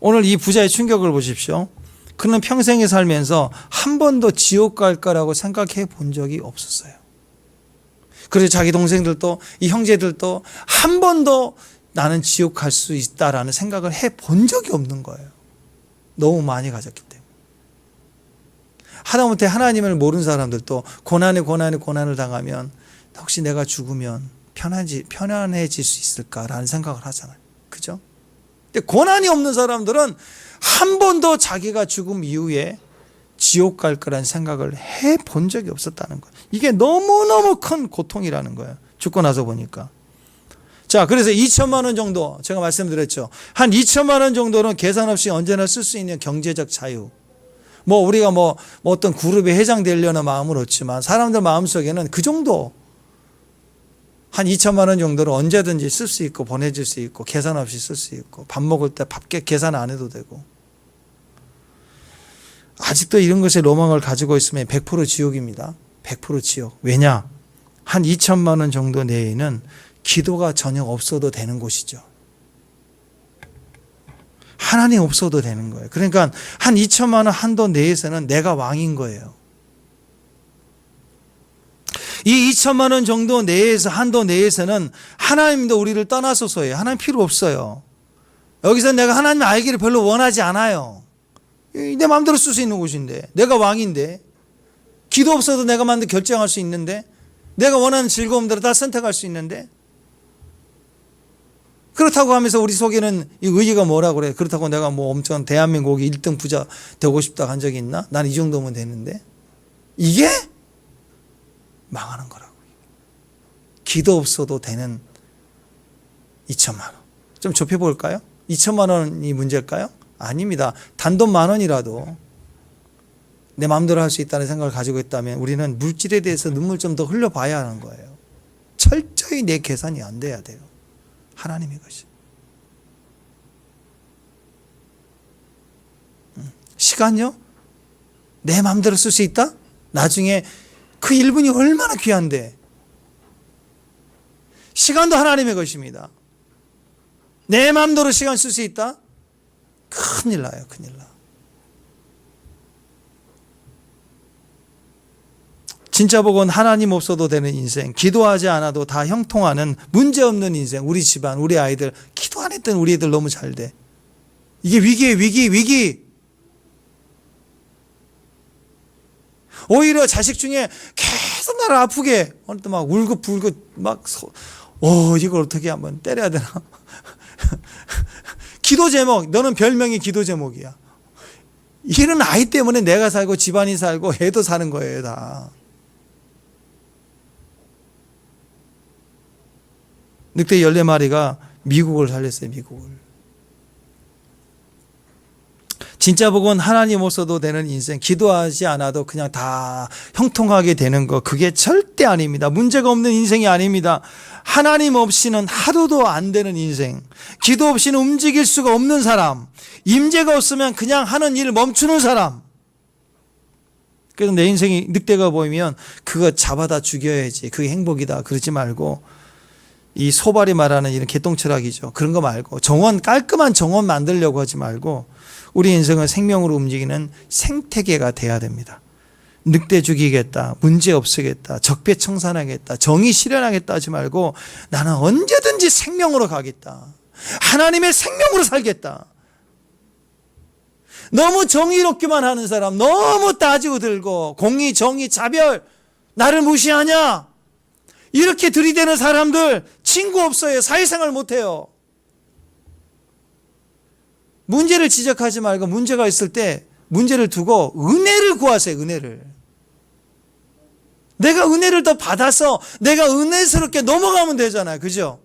오늘 이 부자의 충격을 보십시오. 그는 평생에 살면서 한 번도 지옥 갈 거라고 생각해 본 적이 없었어요. 그래서 자기 동생들도, 이 형제들도 한 번도 나는 지옥 갈 수 있다라는 생각을 해 본 적이 없는 거예요. 너무 많이 가졌기 때문에. 하다못해 하나님을 모르는 사람들도 고난을 당하면 혹시 내가 죽으면 편안해질 수 있을까라는 생각을 하잖아요. 그죠? 근데 고난이 없는 사람들은 한 번도 자기가 죽음 이후에 지옥 갈 거라는 생각을 해 본 적이 없었다는 거예요. 이게 너무너무 큰 고통이라는 거예요. 죽고 나서 보니까. 자, 그래서 2천만 원 정도, 제가 말씀드렸죠. 한 2천만 원 정도는 계산 없이 언제나 쓸 수 있는 경제적 자유. 우리가 어떤 그룹에 회장되려는 마음은 없지만 사람들 마음속에는 그 정도 한 2천만 원 정도를 언제든지 쓸 수 있고 보내줄 수 있고 계산 없이 쓸 수 있고 밥 먹을 때 계산 안 해도 되고 아직도 이런 것에 로망을 가지고 있으면 100% 지옥입니다. 100% 지옥. 왜냐? 한 2천만 원 정도 내에는 기도가 전혀 없어도 되는 곳이죠. 하나님 없어도 되는 거예요. 그러니까 한 2천만 원 한도 내에서는 내가 왕인 거예요. 이 2천만 원 정도 내에서 한도 내에서는 하나님도 우리를 떠나소서예요. 하나님 필요 없어요. 여기서 내가 하나님 알기를 별로 원하지 않아요. 내 마음대로 쓸 수 있는 곳인데 내가 왕인데 기도 없어도 내가 마음대로 결정할 수 있는데 내가 원하는 즐거움대로 다 선택할 수 있는데 그렇다고 하면서 우리 속에는 이 의의가 뭐라고 그래. 그렇다고 내가 엄청 대한민국 1등 부자 되고 싶다 한 적이 있나? 난 이 정도면 되는데 이게 망하는 거라고. 기도 없어도 되는 2천만 원. 좀 좁혀볼까요? 2천만 원이 문제일까요? 아닙니다. 단돈 10,000원이라도 내 마음대로 할 수 있다는 생각을 가지고 있다면 우리는 물질에 대해서 눈물 좀 더 흘려봐야 하는 거예요. 철저히 내 계산이 안 돼야 돼요. 하나님의 것이. 시간요? 내 마음대로 쓸 수 있다? 나중에 그 1분이 얼마나 귀한데. 시간도 하나님의 것입니다. 내 마음대로 시간 쓸 수 있다? 큰일 나요. 큰일 나. 진짜 복은 하나님 없어도 되는 인생, 기도하지 않아도 다 형통하는 문제없는 인생. 우리 집안, 우리 아이들 기도 안 했던 우리 애들 너무 잘 돼. 이게 위기예요. 위기. 오히려 자식 중에 계속 나를 아프게 어느 때 막 울긋불긋 이걸 어떻게 한번 때려야 되나. 기도 제목, 너는 별명이 기도 제목이야. 이런 아이 때문에 내가 살고 집안이 살고 애도 사는 거예요. 다. 늑대 14마리가 미국을 살렸어요. 미국을. 진짜 복은 하나님 없어도 되는 인생, 기도하지 않아도 그냥 다 형통하게 되는 거, 그게 절대 아닙니다. 문제가 없는 인생이 아닙니다. 하나님 없이는 하루도 안 되는 인생, 기도 없이는 움직일 수가 없는 사람, 임재가 없으면 그냥 하는 일 멈추는 사람. 그래서 내 인생이 늑대가 보이면 그거 잡아다 죽여야지, 그게 행복이다 그러지 말고, 이 소발이 말하는 이런 개똥철학이죠. 그런 거 말고 깔끔한 정원 만들려고 하지 말고 우리 인생은 생명으로 움직이는 생태계가 돼야 됩니다. 늑대 죽이겠다, 문제 없애겠다, 적폐청산하겠다, 정의 실현하겠다 하지 말고 나는 언제든지 생명으로 가겠다. 하나님의 생명으로 살겠다. 너무 정의롭기만 하는 사람, 너무 따지고 들고 공의, 정의, 자별, 나를 무시하냐? 이렇게 들이대는 사람들 친구 없어요. 사회생활 못해요. 문제를 지적하지 말고 문제가 있을 때 문제를 두고 은혜를 구하세요. 은혜를. 내가 은혜를 더 받아서 내가 은혜스럽게 넘어가면 되잖아요. 그죠?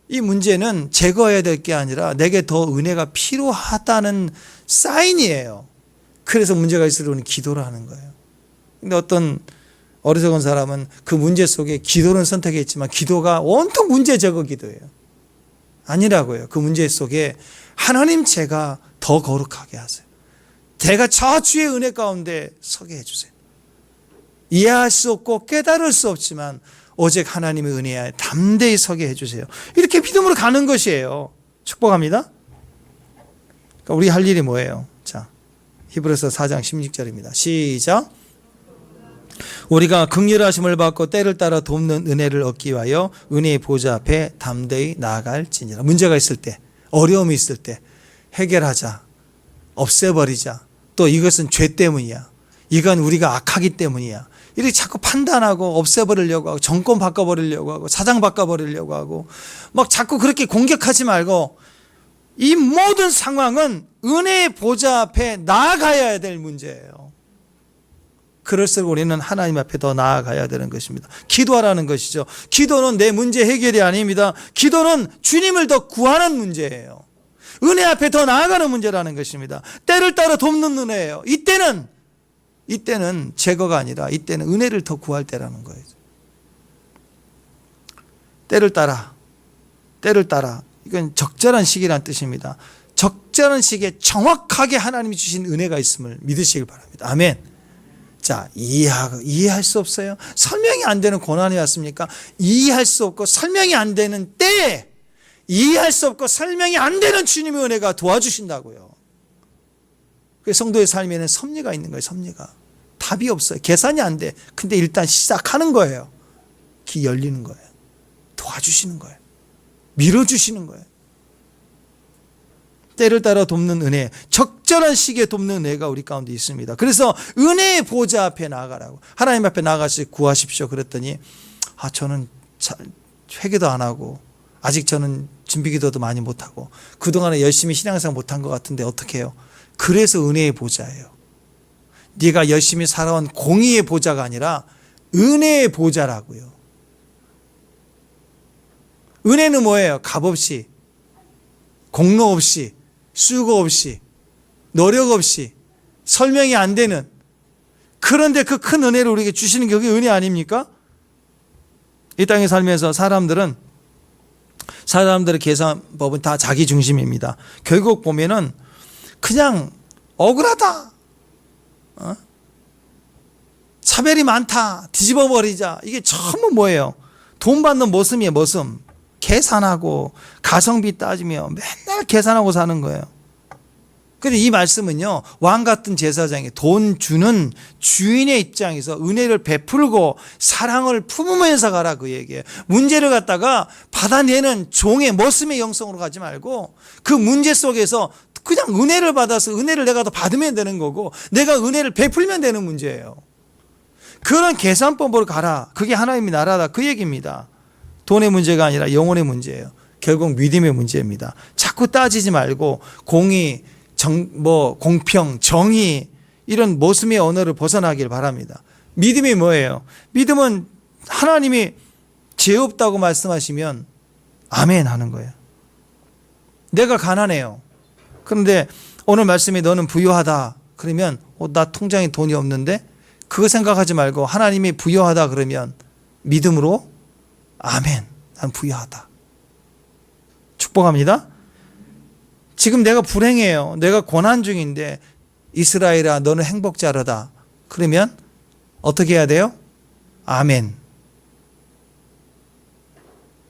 이 문제는 제거해야 될 게 아니라 내게 더 은혜가 필요하다는 사인이에요. 그래서 문제가 있을 때 우리는 기도를 하는 거예요. 근데 어떤 어리석은 사람은 그 문제 속에 기도는 선택했지만 기도가 온통 문제 제거 기도예요. 아니라고요. 그 문제 속에 하나님 제가 더 거룩하게 하세요. 제가 저 주의 은혜 가운데 서게 해주세요. 이해할 수 없고 깨달을 수 없지만 오직 하나님의 은혜에 담대히 서게 해주세요. 이렇게 믿음으로 가는 것이에요. 축복합니다. 그러니까 우리 할 일이 뭐예요? 자, 히브리서 4장 16절입니다. 시작. 우리가 긍휼하심을 받고 때를 따라 돕는 은혜를 얻기 위하여 은혜의 보좌 앞에 담대히 나아갈지니라. 문제가 있을 때, 어려움이 있을 때 해결하자, 없애버리자. 또 이것은 죄 때문이야, 이건 우리가 악하기 때문이야, 이렇게 자꾸 판단하고 없애버리려고 하고 정권 바꿔버리려고 하고 사장 바꿔버리려고 하고 막 자꾸 그렇게 공격하지 말고 이 모든 상황은 은혜의 보좌 앞에 나아가야 될 문제예요. 그럴수록 우리는 하나님 앞에 더 나아가야 되는 것입니다. 기도하라는 것이죠. 기도는 내 문제 해결이 아닙니다. 기도는 주님을 더 구하는 문제예요. 은혜 앞에 더 나아가는 문제라는 것입니다. 때를 따라 돕는 은혜예요. 이때는 제거가 아니라 이때는 은혜를 더 구할 때라는 거예요. 때를 따라 이건 적절한 시기란 뜻입니다. 적절한 시기에 정확하게 하나님이 주신 은혜가 있음을 믿으시길 바랍니다. 아멘. 자, 이해할 수 없어요? 설명이 안 되는 고난이 왔습니까? 이해할 수 없고 설명이 안 되는 때에 이해할 수 없고 설명이 안 되는 주님의 은혜가 도와주신다고요. 그 성도의 삶에는 섭리가 있는 거예요. 섭리가. 답이 없어요. 계산이 안 돼. 근데 일단 시작하는 거예요. 기 열리는 거예요. 도와주시는 거예요. 밀어주시는 거예요. 때를 따라 돕는 은혜, 적절한 시기에 돕는 은혜가 우리 가운데 있습니다. 그래서 은혜의 보좌 앞에 나아가라고, 하나님 앞에 나아가서 구하십시오 그랬더니 저는 회개도 안 하고 아직 저는 준비기도도 많이 못하고 그동안에 열심히 신앙생활 못한 것 같은데 어떻게 해요? 그래서 은혜의 보좌예요. 네가 열심히 살아온 공의의 보좌가 아니라 은혜의 보좌라고요. 은혜는 뭐예요? 값없이, 공로 없이, 수고 없이, 노력 없이, 설명이 안 되는, 그런데 그 큰 은혜를 우리에게 주시는 게 그게 은혜 아닙니까? 이 땅에 살면서 사람들의 계산법은 다 자기 중심입니다. 결국 보면은 그냥 억울하다, 차별이 많다, 뒤집어 버리자, 이게 전부 뭐예요? 돈 받는 모습이에요. 모습. 계산하고 가성비 따지며 맨날 계산하고 사는 거예요. 그런데 이 말씀은요, 왕 같은 제사장이 돈 주는 주인의 입장에서 은혜를 베풀고 사랑을 품으면서 가라, 그 얘기예요. 문제를 갖다가 받아내는 종의 모습의 영성으로 가지 말고 그 문제 속에서 그냥 은혜를 받아서 은혜를 내가 더 받으면 되는 거고 내가 은혜를 베풀면 되는 문제예요. 그런 계산법으로 가라. 그게 하나님의 나라다, 그 얘기입니다. 돈의 문제가 아니라 영혼의 문제예요. 결국 믿음의 문제입니다. 자꾸 따지지 말고 공의, 공평, 정의, 이런 모습의 언어를 벗어나길 바랍니다. 믿음이 뭐예요? 믿음은 하나님이 죄 없다고 말씀하시면 아멘 하는 거예요. 내가 가난해요. 그런데 오늘 말씀이 너는 부유하다 그러면 나 통장에 돈이 없는데, 그거 생각하지 말고 하나님이 부유하다 그러면 믿음으로 아멘, 난 부유하다. 축복합니다. 지금 내가 불행해요. 내가 고난 중인데 이스라엘아 너는 행복자라다. 그러면 어떻게 해야 돼요? 아멘.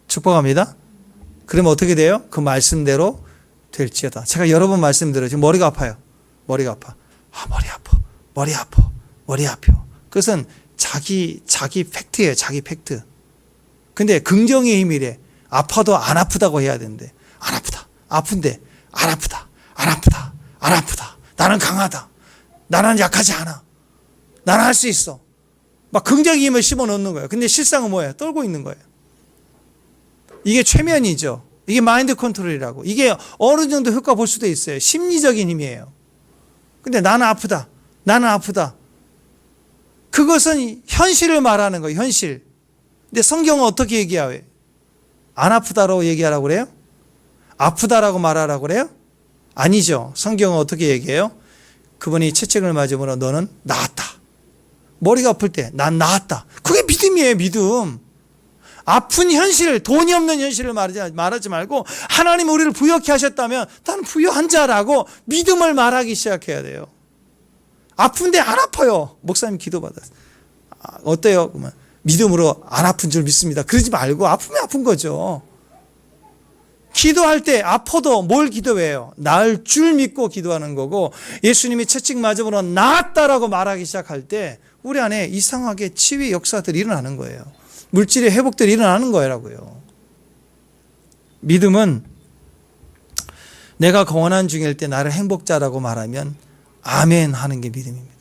축복합니다. 그러면 어떻게 돼요? 그 말씀대로 될지어다. 제가 여러 번 말씀드려요. 지금 머리가 아파요. 머리가 아파. 머리 아파. 그것은 자기 팩트예요. 자기 팩트. 근데 긍정의 힘이래. 아파도 안 아프다고 해야 되는데, 안 아프다. 아픈데 안 아프다. 나는 강하다. 나는 약하지 않아. 나는 할 수 있어. 막 긍정의 힘을 심어 넣는 거예요. 근데 실상은 뭐예요? 떨고 있는 거예요. 이게 최면이죠. 이게 마인드 컨트롤이라고. 이게 어느 정도 효과 볼 수도 있어요. 심리적인 힘이에요. 근데 나는 아프다. 그것은 현실을 말하는 거예요. 현실. 근데 성경은 어떻게 얘기해요? 안 아프다라고 얘기하라고 그래요? 아프다라고 말하라고 그래요? 아니죠. 성경은 어떻게 얘기해요? 그분이 채찍을 맞으므로 너는 나았다. 머리가 아플 때 난 나았다. 그게 믿음이에요. 믿음. 아픈 현실, 돈이 없는 현실을 말하지 말고 하나님 우리를 부유케 하셨다면 나는 부유한 자라고 믿음을 말하기 시작해야 돼요. 아픈데 안 아파요. 목사님 기도받았어요. 어때요? 그러면 믿음으로 안 아픈 줄 믿습니다. 그러지 말고 아프면 아픈 거죠. 기도할 때 아파도 뭘 기도해요? 나을 줄 믿고 기도하는 거고, 예수님이 채찍 맞음으로 나았다라고 말하기 시작할 때 우리 안에 이상하게 치유의 역사들이 일어나는 거예요. 물질의 회복들이 일어나는 거라고요. 믿음은 내가 고난 중일 때 나를 행복자라고 말하면 아멘 하는 게 믿음입니다.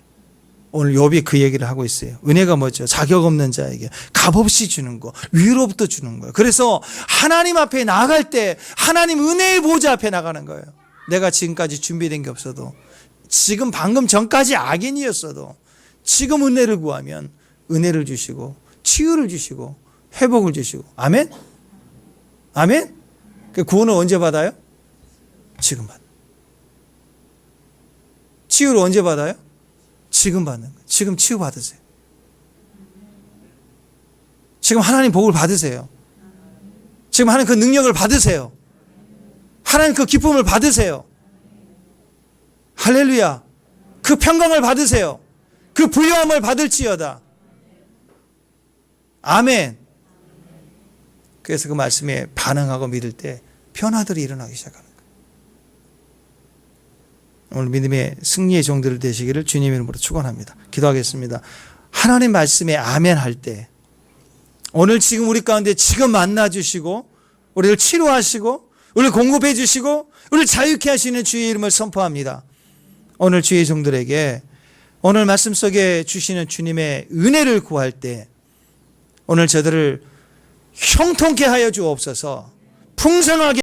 오늘 욥이 그 얘기를 하고 있어요. 은혜가 뭐죠? 자격 없는 자에게 값없이 주는 거, 위로부터 주는 거예요. 그래서 하나님 앞에 나아갈 때 하나님 은혜의 보좌 앞에 나가는 거예요. 내가 지금까지 준비된 게 없어도, 지금 방금 전까지 악인이었어도 지금 은혜를 구하면 은혜를 주시고 치유를 주시고 회복을 주시고. 아멘? 아멘? 그 구원을 언제 받아요? 지금 받는. 치유를 언제 받아요? 지금 받는 거예요. 지금 치유 받으세요. 지금 하나님 복을 받으세요. 지금 하나님 그 능력을 받으세요. 하나님 그 기쁨을 받으세요. 할렐루야. 그 평강을 받으세요. 그 부요함을 받을지어다. 아멘. 그래서 그 말씀에 반응하고 믿을 때 변화들이 일어나기 시작하는 거예요. 오늘 믿음의 승리의 종들 되시기를 주님의 이름으로 축원합니다. 기도하겠습니다. 하나님 말씀에 아멘 할 때 오늘 지금 우리 가운데 지금 만나 주시고 우리를 치료하시고 우리를 공급해 주시고 우리를 자유케 하시는 주의 이름을 선포합니다. 오늘 주의 종들에게 오늘 말씀 속에 주시는 주님의 은혜를 구할 때 오늘 저들을 형통케 하여 주옵소서. 풍성하게